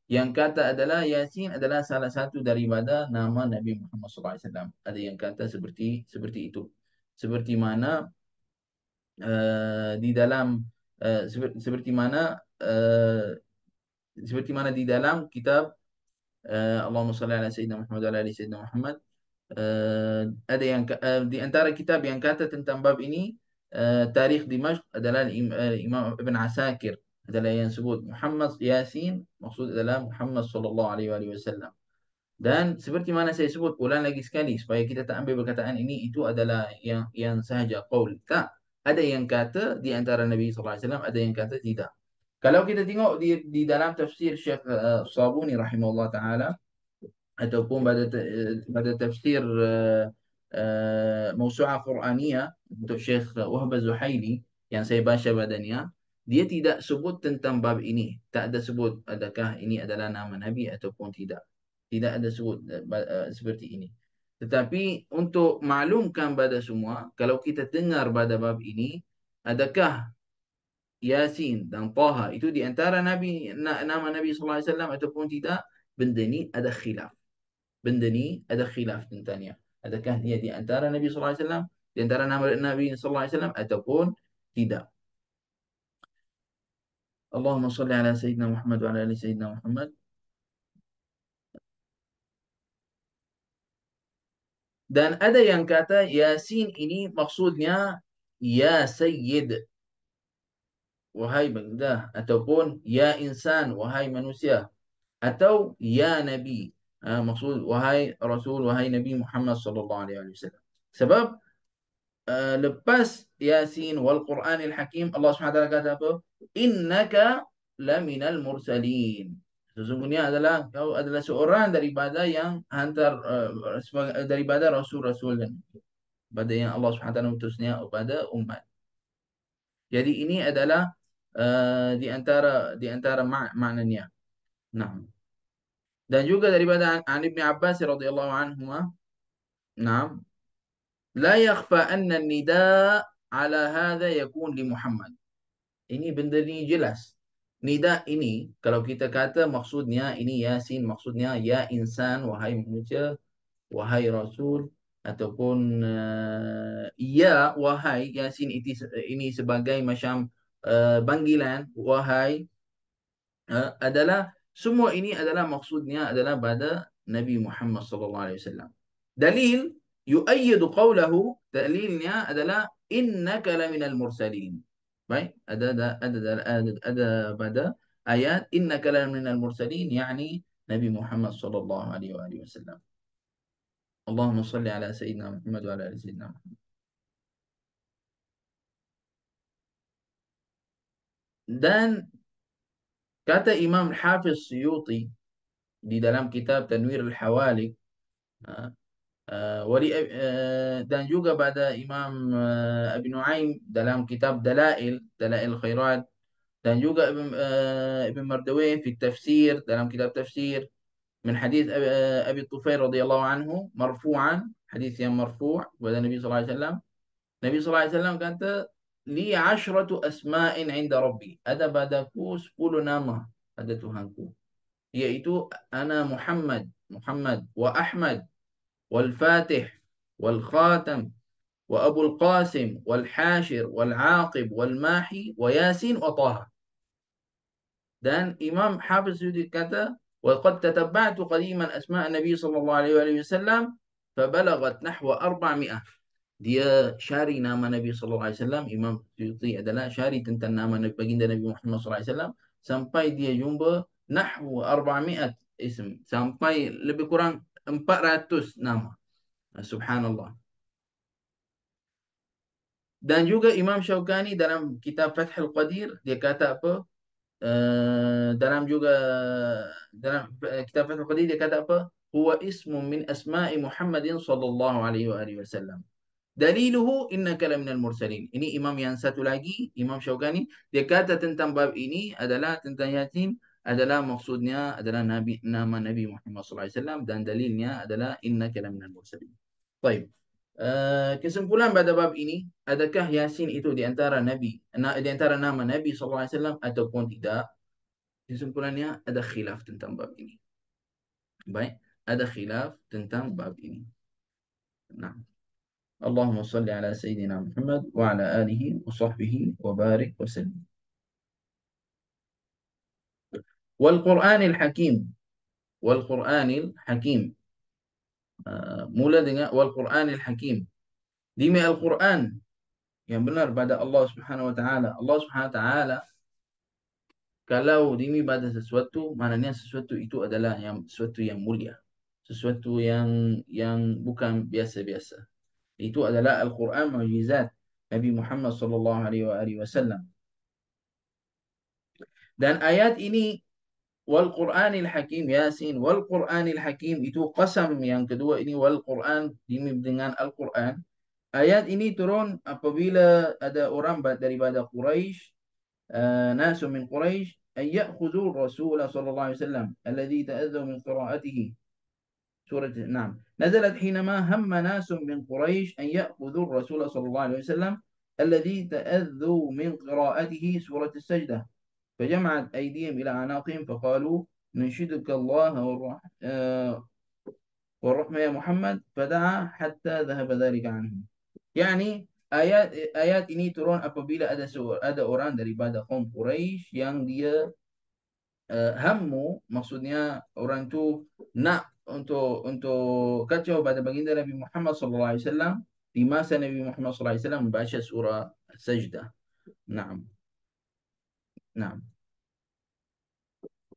yang kata adalah Yasin adalah salah satu daripada nama Nabi Muhammad SAW. Ada yang kata seperti itu. Seperti mana di dalam seperti mana di dalam kitab Allahumma salli ala Sayyidina Muhammad wa ala ali Sayyidina Muhammad. Ada yang di antara kitab yang kata tentang bab ini, Tarikh Dimashq adalah Imam Ibn Asakir adalah yang sebut Muhammad Yasin, maksud adalah Muhammad sallallahu alaihi wasallam. Dan seperti mana saya sebut ulang lagi sekali supaya kita tak ambil perkataan ini itu adalah yang sahaja qaul. Tak, ada yang kata di antara Nabi sallallahu alaihi wasallam, ada yang kata tidak. Kalau kita tengok di dalam tafsir Syekh Sabuni rahimahullah taala, ataupun pada tafsir Mawsu'ah Quraniyah untuk Syekh Wahb Az-Zuhaili yang saya baca badannya, dia tidak sebut tentang bab ini. Tak ada sebut adakah ini adalah nama Nabi ataupun tidak. Tidak ada sebut seperti ini. Tetapi untuk maklumkan pada semua, kalau kita dengar pada bab ini, adakah Yasin dan Taha itu di antara nama Nabi sallallahu alaihi wasallam ataupun tidak? Benda ni ada khilaf. Benda ni ada khilaf tentangnya. Adakah dia di antara Nabi sallallahu alaihi wasallam, di antara nama Nabi sallallahu alaihi wasallam ataupun tidak? Allahumma salli ala Sayyidina Muhammad wa ala ali Sayyidina Muhammad. Dan ada yang kata Yasin ini maksudnya Ya Sayyid, wahai baginda, ataupun Ya Insan, wahai manusia, atau Ya Nabi, maksud wahai Rasul, wahai Nabi Muhammad sallallahu alaihi wasallam. Sebab lepas Yasin wal Quranil Hakim, Allah SWT kata apa? Innaka laminal mursalin. Sesungguhnya kau adalah seorang daripada yang hantar daripada rasul-rasul dan pada yang Allah SWT utusnya kepada umat. Jadi ini adalah di antara maknanya. Nah. Dan juga daripada An Ibn Abbas radhiyallahu anhu, nah, la yakhfa anna an-nida' ala hadha yakun li Muhammad. Ini benda ni jelas. Nida ini kalau kita kata maksudnya ini Yasin, maksudnya ya insan, wahai manusia, wahai rasul, ataupun ya wahai. Yasin ini sebagai macam panggilan wahai, adalah semua ini adalah maksudnya adalah pada Nabi Muhammad sallallahu alaihi wasallam. Dalil yu'ayyidu qawlahu, dalilnya adalah innaka laminal mursalin. Baik, ada pada ayat innaka laminal mursalin, yakni Nabi Muhammad sallallahu alaihi wasallam. Allahumma salli ala sayyidina Muhammad wa ala ali sayyidina Muhammad. Dan kata Imam Hafiz Suyuti di dalam kitab Tanwir al-Hawalik, dan juga pada Imam Ibn Nuaim dalam kitab Dalail Khairat, dan juga Ibn Mardawih fi tafsir dalam kitab tafsir min hadis Abi Tufail radhiyallahu anhu marfu'an, hadis yang marfu' kepada Nabi sallallahu alaihi wasallam. Nabi sallallahu alaihi wasallam kata, li 'ashratu asma'in 'inda rabbi, ada padaku 10 nama pada Tuhanku. yaitu ana Muhammad, Muhammad wa Ahmad wal Fatih wal Khatam wa Abul Qasim wal Hashir wal Aqib wal Mahi wa Yasin wa Taha. Dan Imam Hafiz Suyuti kata, وَقَدْ تَتَبَّعْتُ قَدِيمًا أَسْمَاءَ النَّبِي صلى الله عليه وسلم فبلغت نحو 400. Dia syari nama Nabi sallallahu alaihi wasallam. Imam Suyuti adalah syari tentang nama baginda Nabi Muhammad sallallahu alaihi wasallam sampai dia jumpa nahwu 400 ism, sampai lebih kurang 400 nama. Subhanallah. Dan juga Imam Syaukani dalam kitab Fathul Qadir dia kata apa? Dalam juga dalam kitab Fathul Qadir dia kata apa? Huwa ismun min asma'i Muhammadin sallallahu alaihi wa alihi wasallam. Daliluhu innaka laminal mursalin. Ini imam yang satu lagi, Imam Syaukani, dia kata tentang bab ini adalah tentang Yasin adalah maksudnya adalah Nabi, nama Nabi Muhammad sallallahu alaihi wasallam, dan dalilnya adalah innaka laminal mursalin. Baik. Kesimpulan pada bab ini, adakah Yasin itu di antara Nabi, di antara nama Nabi sallallahu alaihi wasallam ataupun tidak? Kesimpulannya ada khilaf tentang bab ini. Baik, ada khilaf tentang bab ini. Nah. اللهم صل على سيدنا محمد وعلى آله وصحبه وبارك وسلم. والقرآن الحكيم. والقرآن الحكيم. Mula dengan والقرآن الحكيم. Demi Al-Quran yang benar pada Allah Subhanahu wa taala. Allah Subhanahu wa taala kalau demi pada sesuatu, maknanya sesuatu itu adalah sesuatu yang mulia. Sesuatu yang bukan biasa-biasa. Itu adalah Al-Quran, mukjizat Nabi Muhammad sallallahu alaihi wasallam. Dan ayat ini wal Qur'anil Hakim, Yasin wal Qur'anil Hakim, itu qasam yang kedua ini, wal Qur'an dengan Al-Quran. Ayat ini turun apabila ada orang daripada Quraisy, nasu min Quraisy, ay ya'khudhu Rasul sallallahu alaihi wasallam alladhi ta'adhaw min qira'atihi. سورة نعم نزلت حينما هم ناس من قريش أن يأخذوا الرسول صلى الله عليه وسلم الذي تأذوا من قراءته سورة السجدة، فجمعت أيديهم إلى أعناقهم فقالوا ننشدك الله والرحمة يا محمد، فدعا حتى ذهب ذلك عنهم. Yani ayat ini turun apabila ada orang daripada kaum Quraisy yang dia hammu, maksudnya orang tu nak untuk kacau pada baginda Nabi Muhammad sallallahu alaihi wasallam di masa Nabi Muhammad sallallahu alaihi wasallam membaca surah Sajdah. Naam. Naam.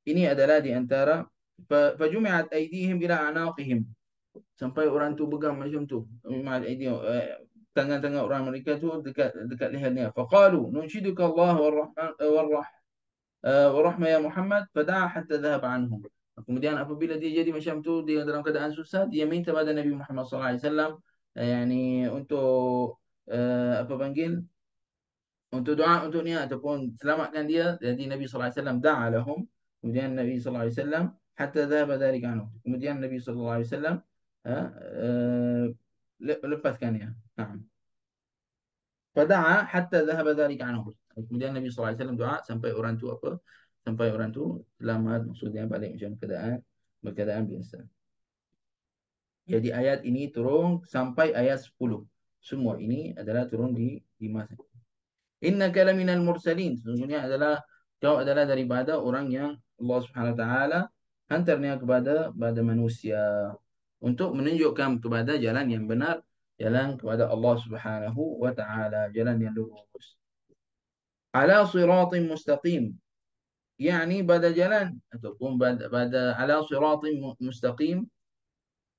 Ini adalah di antara fajumi'at aydihim ila anaqihim, sampai orang tu pegang macam tu, tangan-tangan orang mereka tu dekat lehernya. Faqalu nunshiduka Allah warahmah ya Muhammad, fada'a hatta dhahaba anhum. Kemudian apabila dia jadi macam tu, dia dalam keadaan susah, dia minta pada Nabi Muhammad sallallahu alaihi wasallam untuk apa panggil, untuk doa untuknya ataupun selamatkan dia. Jadi Nabi sallallahu alaihi wasallam da'a lahum. Kemudian Nabi sallallahu alaihi wasallam hatta dhahaba dhalika anhum. Kemudian Nabi sallallahu alaihi wasallam lepaskannya. Naam. Fada'a hatta dhahaba dhalika anhum. Kemudian Nabi sallallahu alaihi wasallam doa sampai orang tu apa? Sampai orang tu selamat, maksudnya balik macam berkeadaan biasa. Jadi ayat ini turun sampai ayat 10. Semua ini adalah turun di masa. Innaka laminal mursalin. Sesungguhnya kau adalah daripada orang yang Allah Subhanahu wa taala hantarnya kepada manusia untuk menunjukkan kepada jalan yang benar, jalan kepada Allah Subhanahu wa taala, jalan yang lurus. Ala siratin mustaqim. Yani pada jalan ataupun pada ala siratin mustaqim,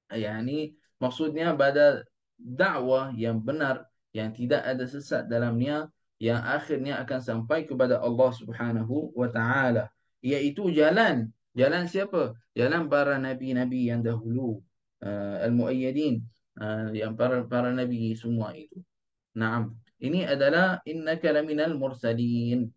yani maksudnya pada dakwah yang benar yang tidak ada sesat dalamnya, yang akhirnya akan sampai kepada Allah Subhanahu wa taala, iaitu jalan siapa? Jalan para nabi-nabi yang dahulu, al-muayyadin, yang para nabi semua itu. Naam. Ini adalah innaka laminal mursalin.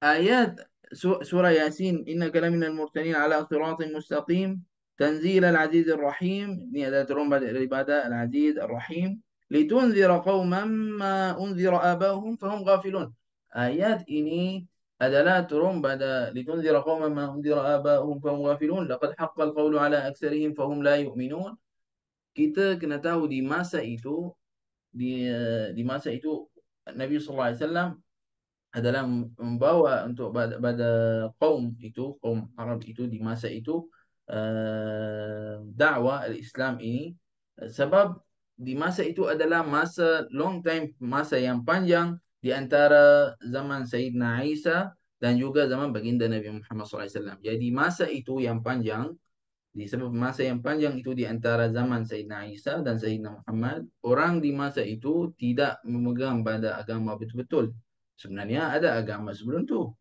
Ayat surah Yasin, innaka laminal mursalin ala siratin mustaqim tanzil al-aziz ar-rahim. Ini adalah turun daripada al-aziz ar-rahim litunzira qauman ma unzira abahum fahum ghafilun. Ayat ini adalah turun pada litunzira qauman ma unzira aba'uhum fahum ghafilun laqad haqqal qawlu ala aksarihim fahum la yu'minun. Kita kena tahu di masa itu Nabi sallallahu alaihi wasallam adalah membawa untuk pada kaum Arab itu di masa itu dakwah Islam ini. Sebab di masa itu adalah masa long time, masa yang panjang di antara zaman Sayyidina Isa dan juga zaman baginda Nabi Muhammad SAW. Jadi masa itu yang panjang, disebab masa yang panjang itu di antara zaman Sayyidina Isa dan Sayyidina Muhammad, orang di masa itu tidak memegang pada agama betul-betul. Sebenarnya ada agama sebelum tu.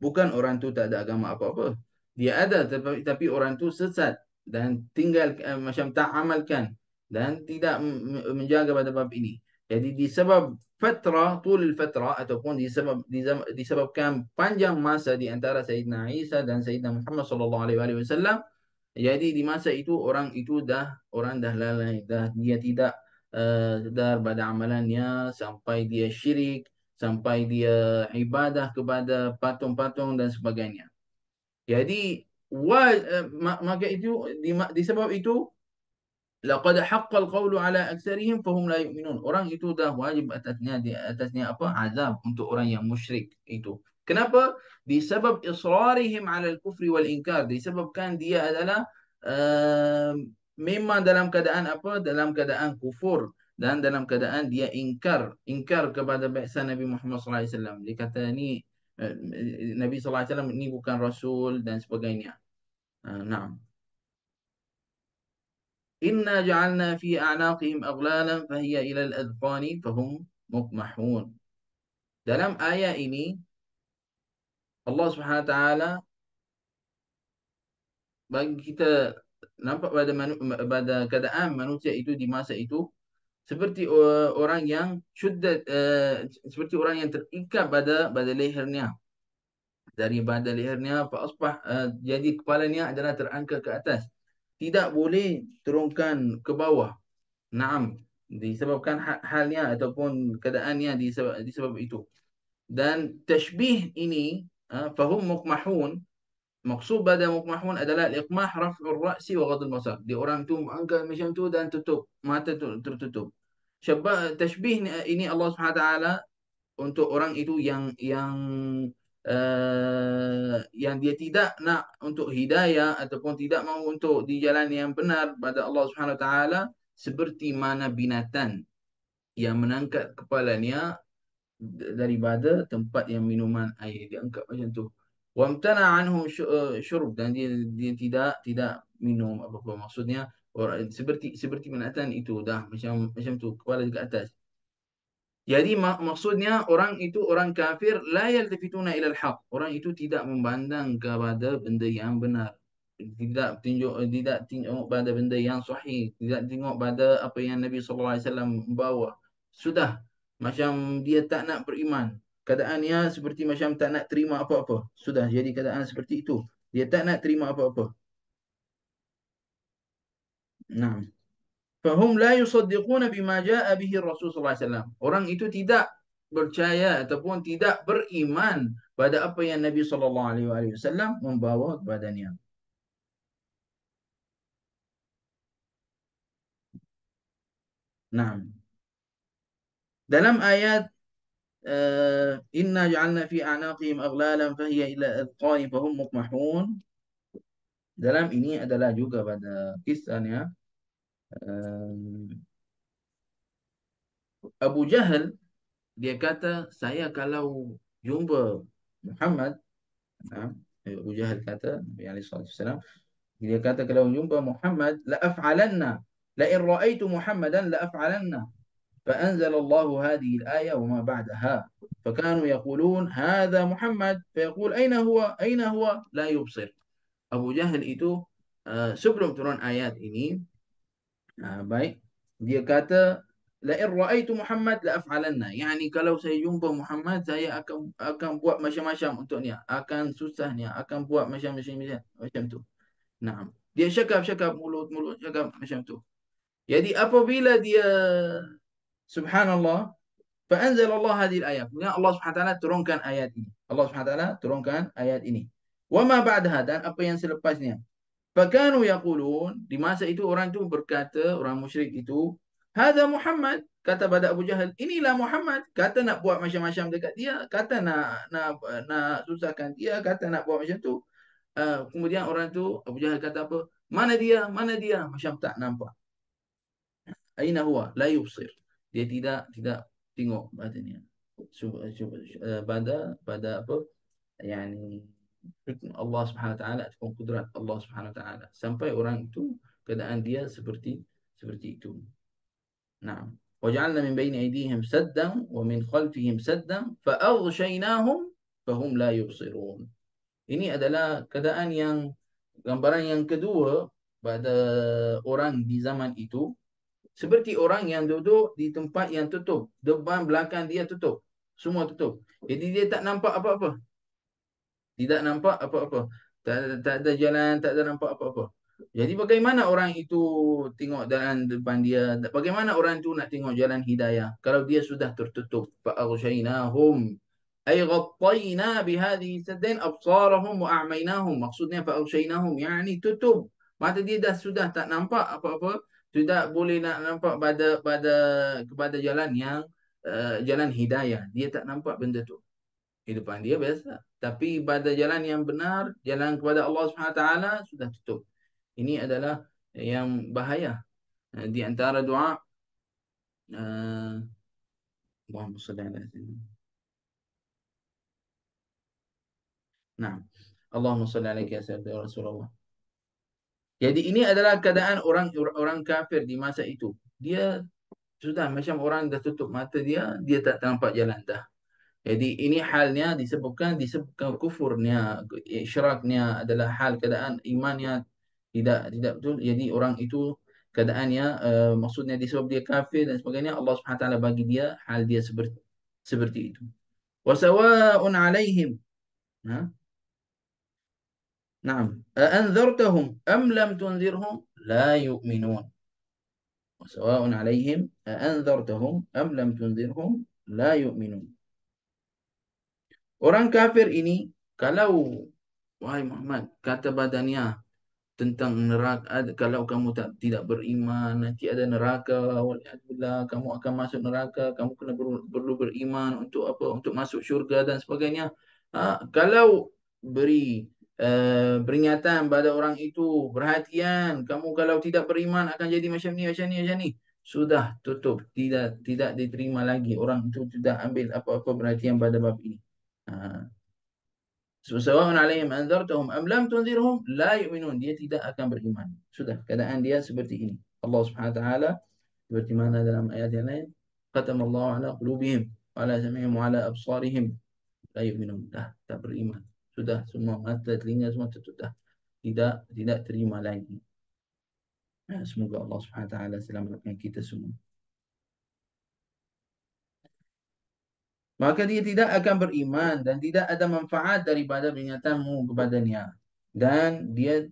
Bukan orang tu tak ada agama apa-apa. Dia ada, tapi orang tu sesat dan tinggal macam tak amalkan dan tidak menjaga pada bab ini. Jadi disebab tulil fatrah ataupun disebabkan panjang masa di antara Sayyidina Isa dan Sayyidina Muhammad sallallahu alaihi wasallam. Jadi di masa itu orang dah lalai, dah dia tidak sedar pada amalannya sampai dia syirik, sampai dia ibadah kepada patung-patung dan sebagainya. Jadi maka itu disebab itu laqad haqqal qawlu ala aksarihim fahum la yu'minun. Orang itu dah wajib di atasnya apa? Azab untuk orang yang musyrik itu. Kenapa? Disebab israrihim ala al-kufri wal inkar. Disebabkan dia adalah uh, memang dalam keadaan apa? Dalam keadaan kufur dan dalam keadaan dia ingkar kepada bangsa Nabi Muhammad sallallahu alaihi wasallam. Dia kata ni Nabi sallallahu alaihi wasallam ni bukan rasul dan sebagainya. Naam. Inna ja'alna fi a'naqihim aghlalan fahiya ilal adqani fahum muqmahun. Dalam ayat ini Allah Subhanahu wa taala bagi kita nampak pada keadaan manusia itu di masa itu seperti orang yang seperti orang yang terikat pada lehernya, daripada lehernya jadi kepalanya adalah terangkat ke atas, tidak boleh turunkan ke bawah. Naam, disebabkan halnya ataupun keadaannya disebab itu. Dan tashbih ini fahum mukmahun, maksud pada mukmahun adalah iqmah raf'ur ra'si wa ghadul basar. Dia orang tu angkat macam tu dan tutup mata tu tertutup. Sebab tashbih ini Allah Subhanahu taala untuk orang itu yang dia tidak nak untuk hidayah ataupun tidak mahu untuk di jalan yang benar pada Allah Subhanahu taala, seperti mana binatang yang menangkat kepalanya daripada tempat yang minuman air, dia angkat macam tu. Wamtana anhu syurb, dan dia tidak minum apa-apa. Maksudnya orang seperti binatang itu dah macam tu, kepala dekat atas. Jadi maksudnya orang itu orang kafir la yaltafituna ila al-haq. Orang itu tidak memandang kepada benda yang benar. Tidak tengok pada benda yang sahih, tidak tengok pada apa yang Nabi sallallahu alaihi wasallam membawa. Sudah macam dia tak nak beriman. Keadaannya seperti macam tak nak terima apa-apa. Sudah jadi keadaan seperti itu. Dia tak nak terima apa-apa. Nah. Fahum la yusaddiquna bima jaa bihi Rasul sallallahu alaihi wasallam. Orang itu tidak percaya ataupun tidak beriman pada apa yang Nabi sallallahu alaihi wasallam membawa kepadanya. Naam. Dalam ayat inna ja'alna fi a'naqihim aghlalan fahiya ila adqani fahum muqmahun. Dalam ini adalah juga pada kisahnya Abu Jahal, dia kata saya kalau jumpa Muhammad, Abu Jahal kata Nabi alaihi wasallam, dia kata kalau jumpa Muhammad la af'alanna, la in ra'aitu Muhammadan la af'alanna. فأنزل الله هذه الآية وما بعدها فكانوا يقولون هذا محمد فيقول أين هو لا يبصر. Abu Jahal itu sebelum turun ayat ini, baik, dia kata la in ra'aitu Muhammad la af'alanna, yani kalau saya jumpa Muhammad saya akan buat macam-macam untuknya, akan susahnya, akan buat macam tu. Nah, dia cakap mulut cakap macam tu. Jadi apabila dia subhanallah, فأنزل الله هذه الآيات. Kemudian Allah Subhanahu wa taala turunkan ayat ini. Allah Subhanahu wa taala turunkan ayat ini. Wama ba'daha, dan apa yang selepasnya. Fakanu yaqulun, di masa itu orang itu berkata, orang musyrik itu, hadza Muhammad, kata pada Abu Jahal, inilah Muhammad, kata nak buat macam-macam dekat dia, kata nak susahkan dia, kata nak buat macam tu. Kemudian orang tu Abu Jahal kata apa? Mana dia? Mana dia? Macam tak nampak. Aina huwa? La yubsir. Dia tidak tengok badannya. Cuba pada apa? Yani Allah Subhanahu wa taala ataupun kudrat Allah Subhanahu wa taala. Sampai orang itu keadaan dia seperti itu. Naam. وجعلنا من بين أيديهم سدا ومن خلفهم سدا فأغشيناهم فهم لا يبصرون. Ini adalah keadaan yang gambaran yang kedua pada orang di zaman itu, seperti orang yang duduk di tempat yang tutup, depan belakang dia tutup, semua tutup. Jadi dia tak nampak apa-apa. Tidak nampak apa-apa. Tak ada jalan, tak ada nampak apa-apa. Jadi bagaimana orang itu tengok jalan depan dia? Bagaimana orang itu nak tengok jalan hidayah kalau dia sudah tertutup? Fa'aghshaynahum ay ghattayna bihadhihi saddain absarahum wa a'maynahum. Maksudnya fa'aghshaynahum, yani tutup. Mata dia dah sudah tak nampak apa-apa, tidak boleh nak nampak kepada jalan yang jalan hidayah. Dia tak nampak benda tu. Kehidupan dia biasa. Tapi pada jalan yang benar, jalan kepada Allah Subhanahu Wa Taala sudah tutup. Ini adalah yang bahaya. Di antara doa Allahumma salli ala sayyidina. Nah, Allahumma salli alaika ya sayyidina Rasulullah. Jadi ini adalah keadaan orang kafir di masa itu. Dia sudah macam orang dah tutup mata dia, dia tak nampak jalan dah. Jadi ini halnya disebutkan kufurnya, isyraknya adalah hal keadaan imannya tidak betul. Jadi orang itu keadaannya maksudnya disebab dia kafir dan sebagainya, Allah Subhanahu wa taala bagi dia hal dia seperti itu. Wasawa'un 'alaihim. Ha? Naam. Anzartahum am lam tunzirhum la yu'minun. Wasawa'un 'alaihim anzartahum am lam tunzirhum la yu'minun. Orang kafir ini, kalau wahai Muhammad, kata badannya tentang neraka, kalau kamu tidak beriman, nanti ada neraka, waliyadzubillah, kamu akan masuk neraka, kamu kena perlu beriman untuk apa? Untuk masuk syurga dan sebagainya. Kalau beri peringatan pada orang itu, perhatian, kamu kalau tidak beriman akan jadi macam ni, macam ni, macam ni. Sudah tutup, tidak diterima lagi. Orang itu tidak ambil apa-apa perhatian pada bab ini. Sawa'un 'alaihim anzartahum am lam tunzirhum la yu'minun. Dia tidak akan beriman. Sudah, keadaan dia seperti ini. Allah Subhanahu wa taala seperti mana dalam ayat yang lain, khatamallahu 'ala qulubihim wa 'ala sam'ihim wa 'ala absarihim la yu'minun. Dah tak beriman. Sudah, semua mata telinga semua tutup dah. Tidak terima lagi. Semoga Allah Subhanahu wa taala selamatkan kita semua. Maka dia tidak akan beriman dan tidak ada manfaat daripada peringatanmu kepadanya. Dan dia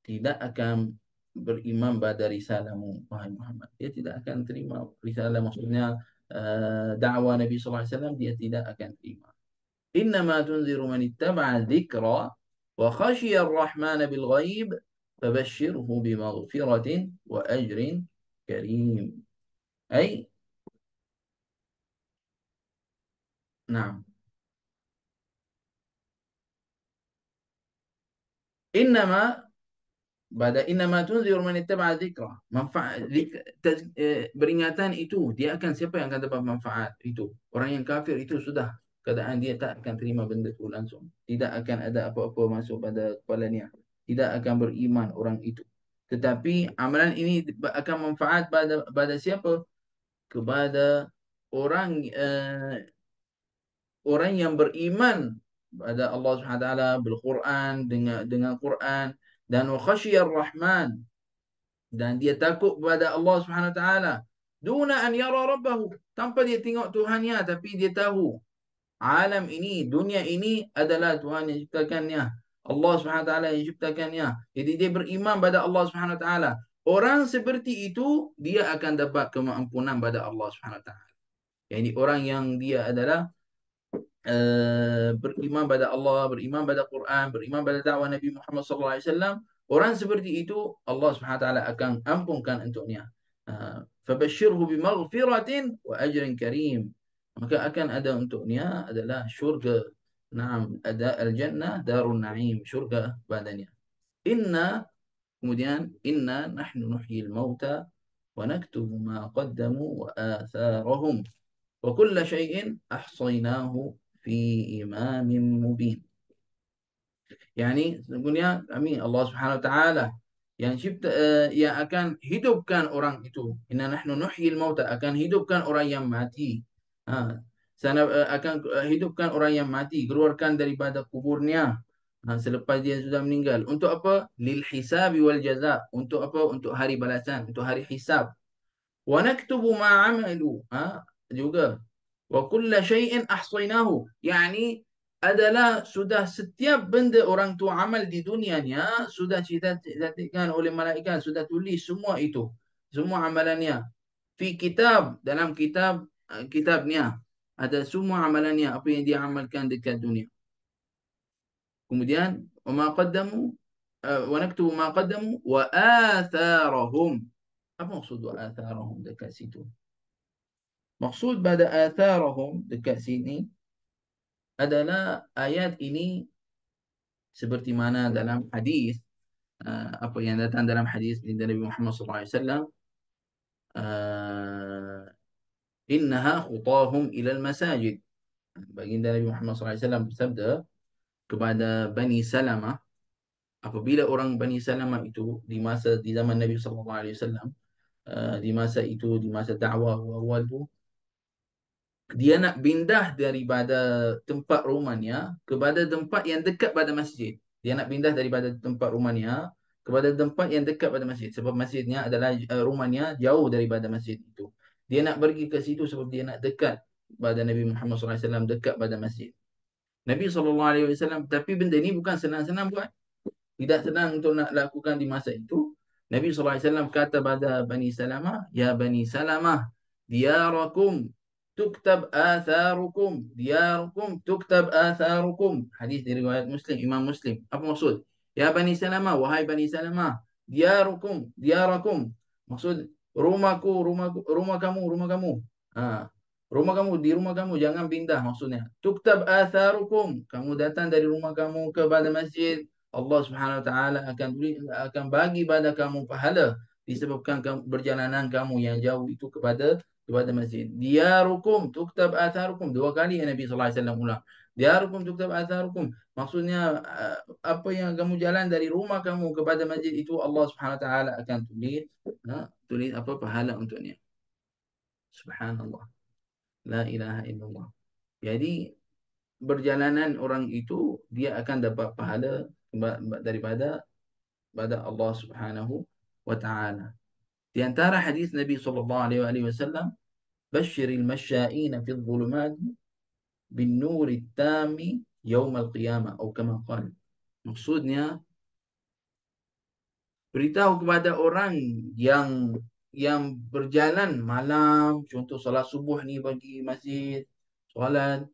tidak akan beriman pada risalahmu, wahai Muhammad. Dia tidak akan terima risalah, maksudnya dakwah Nabi sallallahu alaihi wasallam, dia tidak akan terima. Innama tunziru man ittaba'a dzikra wa khashiya ar-rahmana bil ghaib fabashshirhu bimaghfiratin wa ajrin karim. Ay, na'am. Innama tunziru man ittaba'a dzikra. Manfaat peringatan itu, dia akan, siapa yang akan dapat manfaat itu? Orang yang kafir itu sudah keadaan dia tak akan terima benda itu langsung. Tidak akan ada apa-apa masuk pada kepalanya. Tidak akan beriman orang itu. Tetapi amalan ini akan manfaat pada siapa? Kepada orang orang yang beriman pada Allah Subhanahu wa taala, bil Quran, dengan Quran, dan khasyiyar rahman, dan dia takut kepada Allah Subhanahu wa taala, duna an yara rabbahu, tanpa dia tengok Tuhannya, tapi dia tahu alam ini, dunia ini adalah Tuhan yang ciptakannya, Allah Subhanahu wa taala yang ciptakannya. Jadi dia beriman pada Allah Subhanahu wa taala. Orang seperti itu dia akan dapat keampunan pada Allah Subhanahu wa taala. Yani orang yang dia adalah beriman pada Allah, beriman pada Quran, beriman pada dakwah Nabi Muhammad SAW, orang seperti itu Allah Subhanahu wa taala akan ampunkan untuknya. Fabashshirhu bimaghfiratin wa ajrin karim. Maka akan ada untuknya adalah syurga. Naam, ada al-jannah darun na'im, syurga padanya. Inna, kemudian inna nahnu nuhyil mauta wa naktubu ma qaddamu wa atharahum. وكل شيء أحصيناه في إمام مبين. Yani sesungguhnya kami Allah Subhanahu wa taala yang cipta yang akan hidupkan orang itu. Inna nahnu nuhyil mauta, akan hidupkan orang yang mati. Ha, sana akan hidupkan orang yang mati, keluarkan daripada kuburnya. Selepas dia sudah meninggal. Untuk apa? Lil hisabi wal jaza. Untuk apa? Untuk hari balasan, untuk hari hisab. Wa naktubu ma amalu. Juga. Wa kulla syai'in ahsaynahu. Yani adalah sudah setiap benda orang tu amal di dunianya sudah dicatatkan oleh malaikat, sudah tulis semua itu. Semua amalannya. Fi kitab, dalam kitabnya. Ada semua amalannya, apa yang dia amalkan dekat dunia. Kemudian, wa ma qaddamu wa naktubu ma qaddamu wa atharahum. Apa maksud wa atharahum dekat situ? Maksud pada atharahum dekat sini adalah ayat ini seperti mana dalam hadis, apa yang datang dalam hadis dari Nabi Muhammad SAW, uh, innaha khutahum ilal masajid. Baginda Nabi Muhammad SAW bersabda kepada Bani Salamah, apabila orang Bani Salamah itu di zaman Nabi SAW, di masa itu, di masa dakwah awal tu, dia nak pindah daripada tempat rumahnya kepada tempat yang dekat pada masjid. Dia nak pindah daripada tempat rumahnya kepada tempat yang dekat pada masjid. Sebab masjidnya adalah rumahnya jauh daripada masjid itu. Dia nak pergi ke situ sebab dia nak dekat pada Nabi Muhammad SAW, dekat pada masjid. Nabi SAW, tapi benda ni bukan senang-senang buat. Tidak senang untuk nak lakukan di masa itu. Nabi SAW kata pada Bani Salamah, Ya Bani Salamah, diyarakum tuktab atharukum. Diyarakum tuktab atharukum. Hadis dari riwayat Muslim, Imam Muslim. Apa maksud? Ya Bani Salamah, wahai Bani Salamah, diyarukum, diyarakum. Maksud, rumah kamu, rumah kamu. Ha. Rumah kamu, di rumah kamu, jangan pindah maksudnya. Tuktab atharukum. Kamu datang dari rumah kamu kepada masjid, Allah Subhanahu Wa Taala akan bagi pada kamu pahala disebabkan perjalanan kamu yang jauh itu kepada masjid. Diyarukum tuktab atharukum. Dua kali Nabi sallallahu alaihi wasallam ulang. Diyarukum tuktab atharukum. Maksudnya apa yang kamu jalan dari rumah kamu kepada masjid itu Allah Subhanahu Wa Taala akan tulis apa pahala untuknya. Subhanallah. La ilaha illallah. Jadi perjalanan orang itu dia akan dapat pahala daripada Allah Subhanahu wa taala. Di antara hadis Nabi sallallahu alaihi wasallam, "Basyiril masya'ina fi dhulumat bin nuri tami yaum al-qiyamah," atau kama qala. Maksudnya, beritahu kepada orang yang berjalan malam, contoh solat subuh ni bagi masjid, solat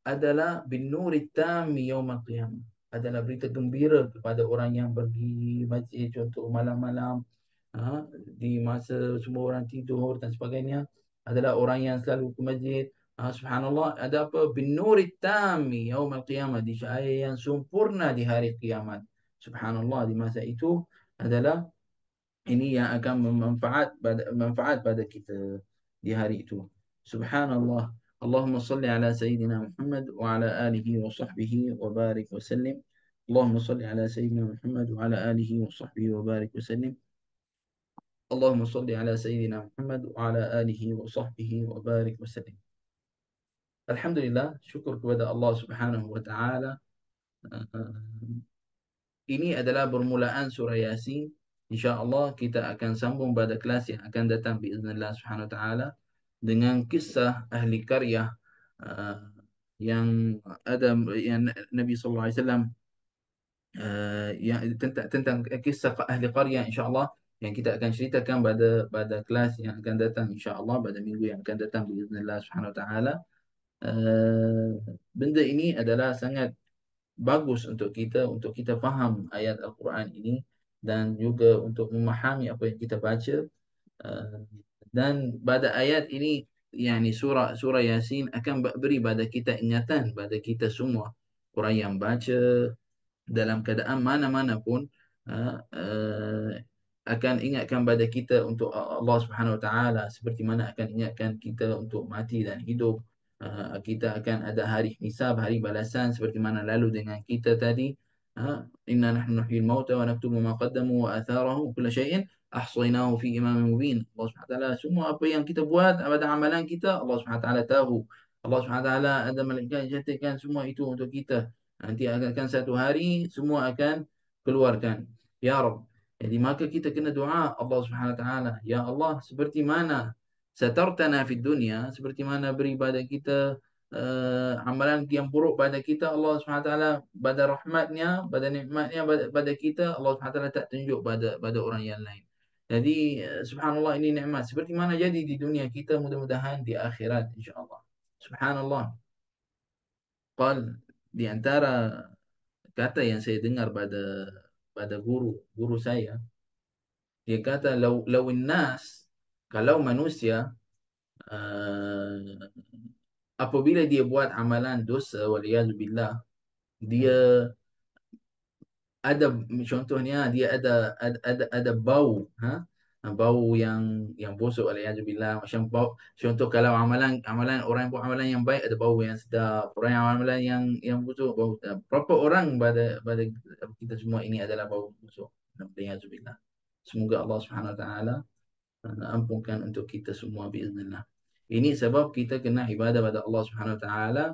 adalah bin nuri tammi yaumil qiyamah. Adalah berita gembira kepada orang yang pergi masjid, contoh malam-malam, di masa semua orang tidur dan sebagainya, adalah orang yang selalu ke masjid. Subhanallah, ada apa? Bin nuri tammi yaumil qiyamah, di cahaya yang sempurna di hari kiamat. Subhanallah, di masa itu adalah ini yang akan manfaat pada kita di hari itu. Subhanallah. Allahumma salli ala Sayyidina Muhammad wa ala alihi wa sahbihi wa barik wa sallim. Allahumma salli ala Sayyidina Muhammad wa ala alihi wa sahbihi wa barik wa sallim. Allahumma salli ala Sayyidina Muhammad wa ala alihi wa sahbihi wa barik wa sallim. Alhamdulillah, syukur kepada Allah Subhanahu wa taala. Ini adalah permulaan surah Yasin. InsyaAllah kita akan sambung pada kelas yang akan datang biiznillah subhanahu wa ta'ala dengan kisah ahli qaryah yang ada yang Nabi SAW yang tentang kisah ahli qaryah insyaAllah yang kita akan ceritakan pada pada kelas yang akan datang insya-Allah, pada minggu yang akan datang biiznillah Subhanahu wa taala. Uh, Benda ini adalah sangat bagus untuk kita faham ayat Al-Quran ini, dan juga untuk memahami apa yang kita baca. Uh, dan pada ayat ini, yakni surah surah Yasin akan beri pada kita ingatan, pada kita semua orang yang baca dalam keadaan mana-mana pun, akan ingatkan pada kita untuk Allah Subhanahu Wa Taala, seperti mana akan ingatkan kita untuk mati dan hidup. Kita akan ada hari hisab, hari balasan, seperti mana lalu dengan kita tadi. Inna nahnu nuhyil mauta wa naktubu ma qaddamu wa atharahu kulla syai'in ahsaynahu fi imamin mubin. Allah Subhanahu Wa Taala, semua apa yang kita buat pada amalan kita, Allah Subhanahu Wa Taala tahu. Allah Subhanahu Wa Taala ada malaikat yang catatkan semua itu untuk kita. Nanti akan satu hari semua akan keluarkan. Ya Rabb. Jadi maka kita kena doa Allah Subhanahu Wa Taala, ya Allah, seperti mana satartana fid dunya, seperti mana beri pada kita amalan yang buruk pada kita, Allah Subhanahu Wa Taala pada rahmatnya, pada nikmatnya pada kita, Allah Subhanahu Wa Taala tak tunjuk pada orang yang lain. Jadi subhanallah, ini nikmat. Seperti mana jadi di dunia kita, mudah-mudahan di akhirat insya-Allah. Subhanallah. Qal, di antara kata yang saya dengar pada pada guru saya, dia kata lawin nas, kalau manusia uh, apabila dia buat amalan dosa waliyazubillah, dia ada, contohnya dia ada bau, bau yang busuk waliyazubillah, macam bau. Contoh, kalau amalan orang yang buat amalan yang baik ada bau yang sedap, orang yang amalan yang busuk bau sedap. Berapa orang pada kita semua ini adalah bau busuk waliyazubillah. Semoga Allah Subhanahu Wa Taala ampunkan untuk kita semua biiznillah. Ini sebab kita kena ibadah pada Allah Subhanahu Wa Taala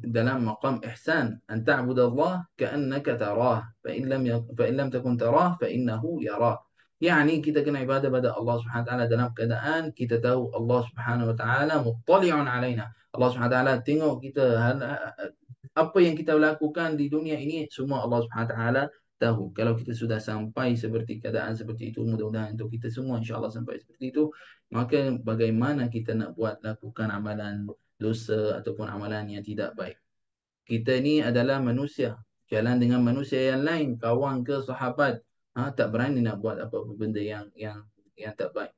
dalam maqam ihsan, an ta'budallah ka'annaka tarah, fa in lam takun tarah fa innahu yarah. Yani kita kena ibadah pada Allah Subhanahu Wa Taala dalam keadaan kita tahu Allah Subhanahu Wa Taala muttali'un alaina. Allah Subhanahu Wa Taala tengok kita, apa yang kita lakukan di dunia ini semua Allah Subhanahu Wa Taala tahu. Kalau kita sudah sampai seperti keadaan seperti itu, mudah-mudahan untuk kita semua insya-Allah sampai seperti itu, maka bagaimana kita nak buat lakukan amalan dosa ataupun amalan yang tidak baik. Kita ni adalah manusia, jalan dengan manusia yang lain, kawan ke sahabat, tak berani nak buat apa-apa benda yang tak baik.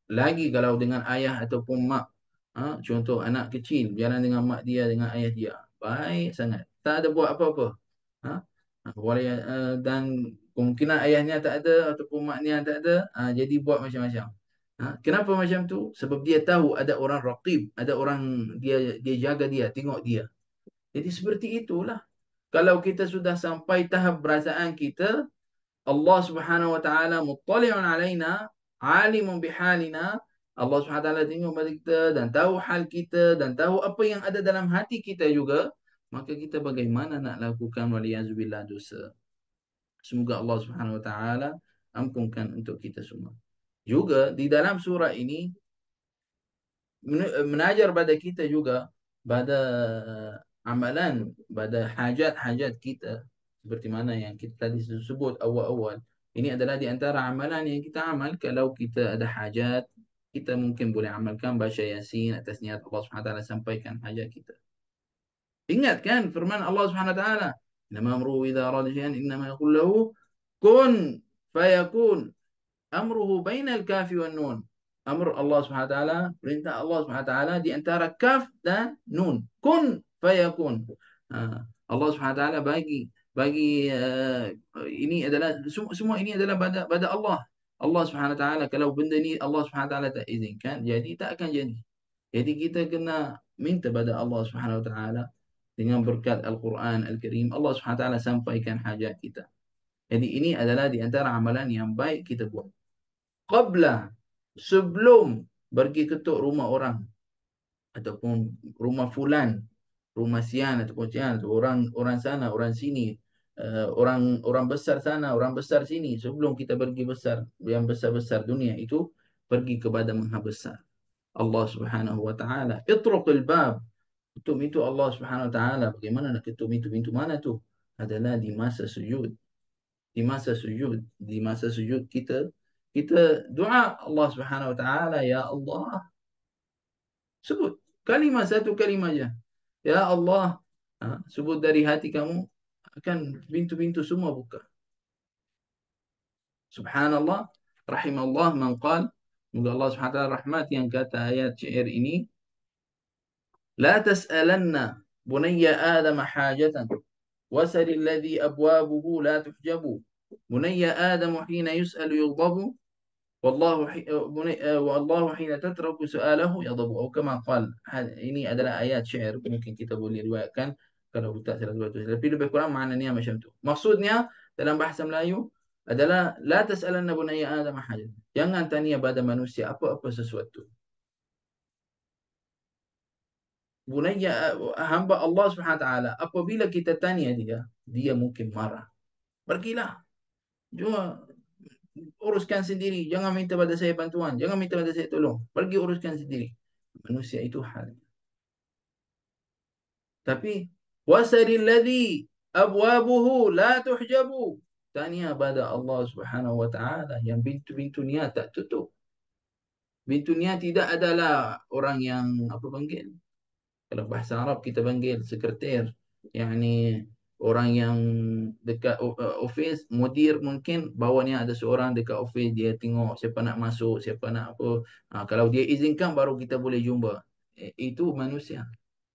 Lagi kalau dengan ayah ataupun mak, contoh anak kecil berjalan dengan mak dia, dengan ayah dia, baik sangat, tak ada buat apa-apa. Ha? Dan kemungkinan ayahnya tak ada ataupun maknya tak ada, jadi buat macam-macam. Kenapa macam tu? Sebab dia tahu ada orang raqib, ada orang dia jaga dia, tengok dia. Jadi seperti itulah. Kalau kita sudah sampai tahap perasaan kita, Allah Subhanahu wa taala muttali'un alaina, alimun bihalina. Allah Subhanahu wa taala tengok pada kita dan tahu hal kita dan tahu apa yang ada dalam hati kita juga. Maka kita bagaimana nak lakukan waliyazubillah dosa. Semoga Allah Subhanahu wa taala ampunkan untuk kita semua. Juga di dalam surah ini menajar pada kita juga pada amalan, pada hajat-hajat kita, seperti mana yang kita tadi sebut awal-awal. Ini adalah di antara amalan yang kita amal. Kalau kita ada hajat, kita mungkin boleh amalkan baca Yasin atas niat Allah Subhanahu Wa Taala sampaikan hajat kita. Ingat kan firman Allah Subhanahu Wa Taala, "Innama amruhu idza arada shay'an innama yaqul lahu kun fayakun." Amruhu bainal kafi wan nun. Amr Allah SWT, perintah Allah SWT di antara kaf dan nun. Kun fayakun. Allah SWT bagi ini adalah semua ini adalah pada Allah. Allah SWT, kalau benda ni Allah SWT tak izinkan, jadi tak akan jadi. Jadi kita kena minta pada Allah SWT dengan berkat Al-Quran Al-Karim, Allah SWT sampaikan hajat kita. Jadi ini adalah di antara amalan yang baik kita buat. Qabla, sebelum pergi ketuk rumah orang ataupun rumah fulan, rumah sian ataupun sian, orang orang sana, orang sini, orang orang besar sana, orang besar sini, sebelum kita pergi besar, yang besar-besar dunia itu, pergi kepada Maha Besar Allah Subhanahu wa taala. Itruqil bab, ketuk pintu Allah Subhanahu wa taala. Bagaimana nak ketuk pintu? Pintu mana tu? Adalah di masa sujud. di masa sujud kita doa Allah Subhanahu Wa Taala, ya Allah, sebut kalimah, satu kalimah aja, ya Allah, sebut dari hati kamu, akan pintu-pintu semua buka. Subhanallah, rahimallah man qal. Semoga Allah Subhanahu Wa Taala rahmat yang kata ayat syair ini, la tas'alanna bunayya Adam hajatan wasal alladhi abwabuhu la tuhjabu. Bunayya Adam hina yus'alu yughdabu. Wallahu hina tatraku su'alahu yadabu. Atau kama qal. Ini adalah ayat syair, mungkin kita boleh riwayatkan kalau tak salah satu. Tapi lebih kurang maknanya macam tu. Maksudnya dalam bahasa Melayu adalah la tas'alanna bunayya Adam hajat. Jangan tanya pada manusia apa-apa sesuatu. Bunayya, hamba Allah Subhanahu Wa Taala, apabila kita tanya dia mungkin marah. Pergilah, jua uruskan sendiri. Jangan minta pada saya bantuan. Jangan minta pada saya tolong. Pergi uruskan sendiri. Manusia itu hal. Tapi wasaril ladzi abwabuhu la tuhjabu. Tanya pada Allah Subhanahu Wa Taala yang pintu-pintunya tak tutup. Pintunya tidak adalah orang yang apa panggil. Kalau bahasa Arab kita panggil sekretär. Yani orang yang dekat office, mudir mungkin bawahnya ada seorang dekat office, dia tengok siapa nak masuk, siapa nak apa. Kalau dia izinkan baru kita boleh jumpa. Itu manusia.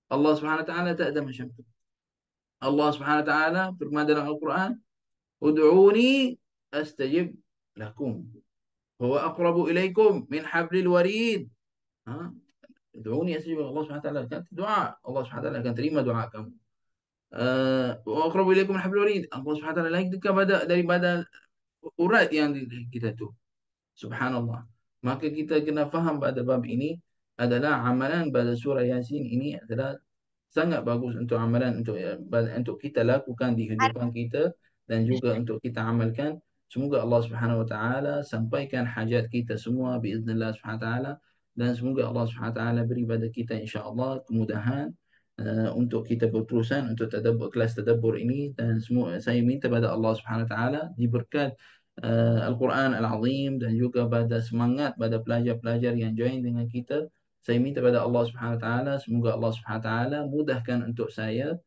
Allah Subhanahu Wa Taala tak ada macam tu. Allah Subhanahu Wa Taala firman dalam Al-Quran, "Ud'uni astajib lakum. Huwa aqrabu ilaikum min hablil warid." Ha? Ud'uni astajib lakum. Allah Subhanahu Wa Taala akan doa. Allah Subhanahu Wa Taala akan terima doa kamu. Wa aqrabu ilaikum min hablil warid. Allah Subhanahu Wa Taala lagi dekat daripada urat yang kita tu. Subhanallah. Maka kita kena faham pada bab ini adalah amalan pada surah Yasin ini adalah sangat bagus untuk amalan untuk kita lakukan di kehidupan kita dan juga untuk kita amalkan. Semoga Allah Subhanahu Wa Taala sampaikan hajat kita semua biiznillah Subhanahu Wa Taala, dan semoga Allah Subhanahu Wa Taala beri pada kita insya-Allah kemudahan untuk kita berterusan untuk kelas tadabbur ini, dan semua saya minta pada Allah Subhanahu Wa Taala diberkat Al-Quran Al-Azim dan juga pada semangat pada pelajar-pelajar yang join dengan kita. Saya minta pada Allah Subhanahu Wa Taala, semoga Allah Subhanahu Wa Taala mudahkan untuk saya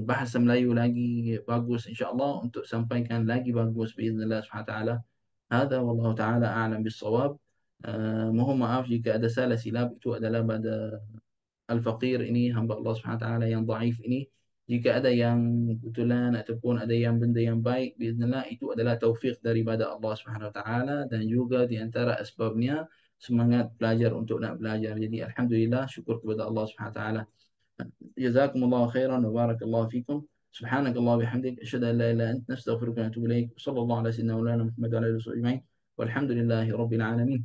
bahasa Melayu lagi bagus insya-Allah, untuk sampaikan lagi bagus biiznillah Subhanahu Wa Taala. Hada wallahu taala a'lam bis-shawab. Mohon maaf jika ada salah silap, itu adalah pada Al-Faqir ini, hamba Allah Subhanahu Wa Taala yang dhaif ini. Jika ada yang kebetulan ataupun ada yang benda yang baik, biiznillah itu adalah taufik daripada Allah Subhanahu Wa Taala, dan juga di antara asbabnya semangat belajar untuk nak belajar. Jadi alhamdulillah, syukur kepada Allah Subhanahu Wa Taala. Jazakumullahu khairan wa barakallahu fikum. Subhanakallah bihamdik asyhadu an la ilaha illa anta nastaghfiruka wa natubu ilaik. Sallallahu ala sayyidina Muhammad wa ala alihi wasallam. Walhamdulillahi rabbil alamin.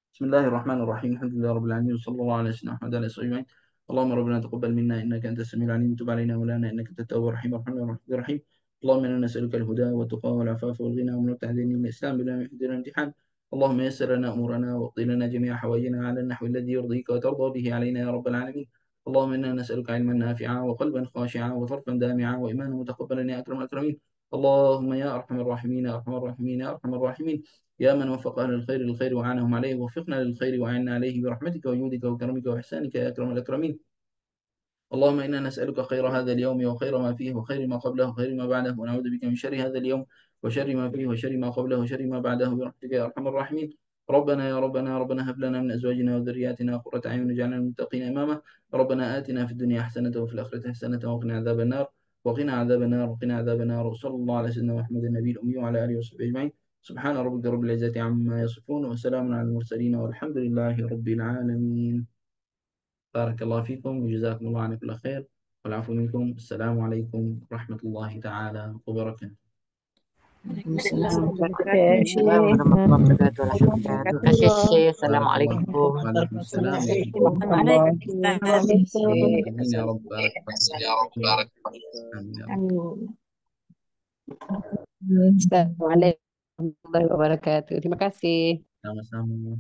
بسم الله الرحمن الرحيم. الحمد لله رب العالمين وصلى الله على سيدنا محمد وعلى اله وصحبه. اللهم ربنا تقبل منا انك انت السميع العليم وتب علينا مولانا انك انت التواب الرحيم الرحمن الرحيم. اللهم انا نسالك الهدى والتقى والعفاف والغنى ومن التعدين من الاسلام بلا يحدنا الامتحان. اللهم يسر لنا امورنا واقضي لنا جميع حوائجنا على النحو الذي يرضيك وترضى به علينا يا رب العالمين. اللهم انا نسالك علما نافعا وقلبا خاشعا وطرفا دامعا وايمانا متقبلا يا اكرم الاكرمين. اللهم يا ارحم الراحمين يا ارحم الراحمين يا ارحم الراحمين. يا من وفق أهل الخير للخير وأعانهم عليه، وفقنا للخير وأعنا عليه برحمتك وجودك وكرمك وإحسانك يا أكرم الأكرمين. اللهم إنا نسألك خير هذا اليوم وخير ما فيه وخير ما قبله وخير ما بعده، ونعوذ بك من شر هذا اليوم وشر ما فيه وشر ما قبله وشر ما بعده برحمتك يا أرحم الراحمين. ربنا يا ربنا يا ربنا هب لنا من أزواجنا وذرياتنا قرة أعين واجعلنا للمتقين إماما. ربنا آتنا في الدنيا حسنة وفي الآخرة حسنة وقنا عذاب النار وقنا عذاب النار وقنا عذاب النار. وصلى الله على سيدنا محمد النبي الأمي وعلى آله وصحبه أجمعين. سبحان ربك رب العزة عما يصفون وسلام على المرسلين والحمد لله رب العالمين. بارك الله فيكم وجزاكم الله عنا كل خير والعفو منكم. السلام عليكم ورحمة الله تعالى وبركاته. Waalaikumsalam. Waalaikumsalam warahmatullahi wabarakatuh. Alhamdulillah. Terima kasih Syekh. بارك الله فيكم. Assalamualaikum. وعليكم السلام ورحمة الله. Waalaikumsalam. آمين يا رب. بارك الله فيكم. آمين يا رب. Assalamualaikum warahmatullahi wabarakatuh. Terima kasih. Sama-sama.